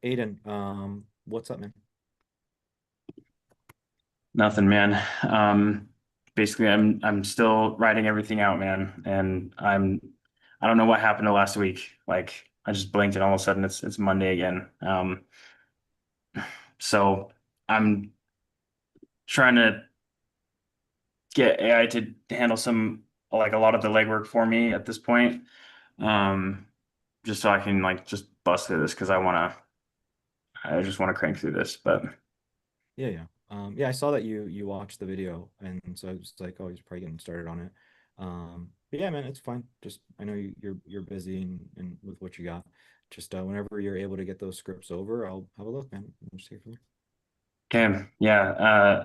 Aiden, what's up, man? Nothing, man. Basically, I'm still writing everything out, man, and I don't know what happened to last week. Like I just blinked and all of a sudden it's Monday again. So I'm trying to get AI to handle some like a lot of the legwork for me at this point. Um, just so I can like just bust through this because I just want to crank through this. But Yeah, yeah. Yeah, I saw that you watched the video, and so I was like, oh, he's probably getting started on it. But yeah, man, it's fine. Just I know you're busy and with what you got. Just whenever you're able to get those scripts over, I'll have a look, man. We'll just take it from there. okay, yeah.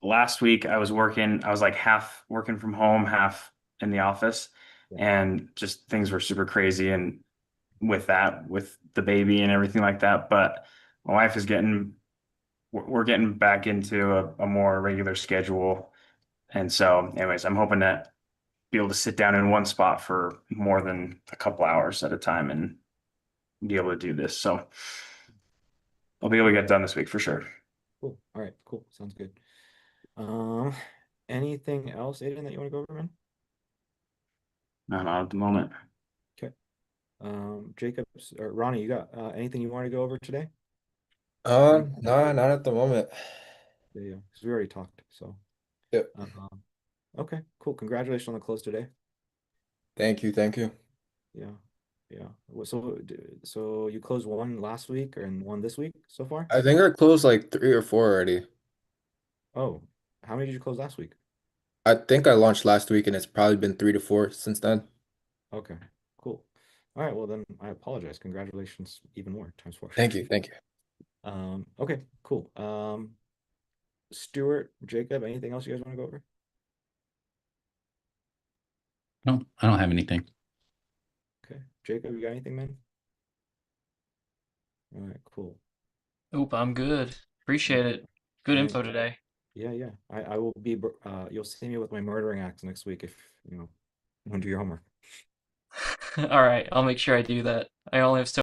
Last week I was like half working from home, half in the office, Yeah, and just things were super crazy and with the baby and everything like that. But my wife is we're getting back into a more regular schedule. And so anyways, I'm hoping that be able to sit down in one spot for more than a couple hours at a time and be able to do this. So I'll be able to get done this week for sure. Cool. All right, cool. Sounds good. Um, anything else, Aiden, that you want to go over, man? Not at the moment. Okay. Jacob or Ronnie, you got anything you want to go over today? No, not at the moment. Yeah, because we already talked. So, Yep. okay, cool. Congratulations on the close today. Thank you, thank you. Yeah, yeah. So you closed one last week and one this week so far? I think I closed like 3 or 4 already. Oh, how many did you close last week? I think I launched last week and it's probably been 3 to 4 since then. Okay, cool. All right, well then I apologize. Congratulations, even more times four. Thank you, thank you. Okay, cool. Stuart, Jacob, anything else you guys want to go over? No, I don't have anything. Okay, Jacob, you got anything, man? All right, cool. Oop, I'm good. Appreciate it. Good Yeah, info today. yeah. I will be. You'll see me with my murdering axe next week if you want to do your homework. All right, I'll make sure I do that. I only have so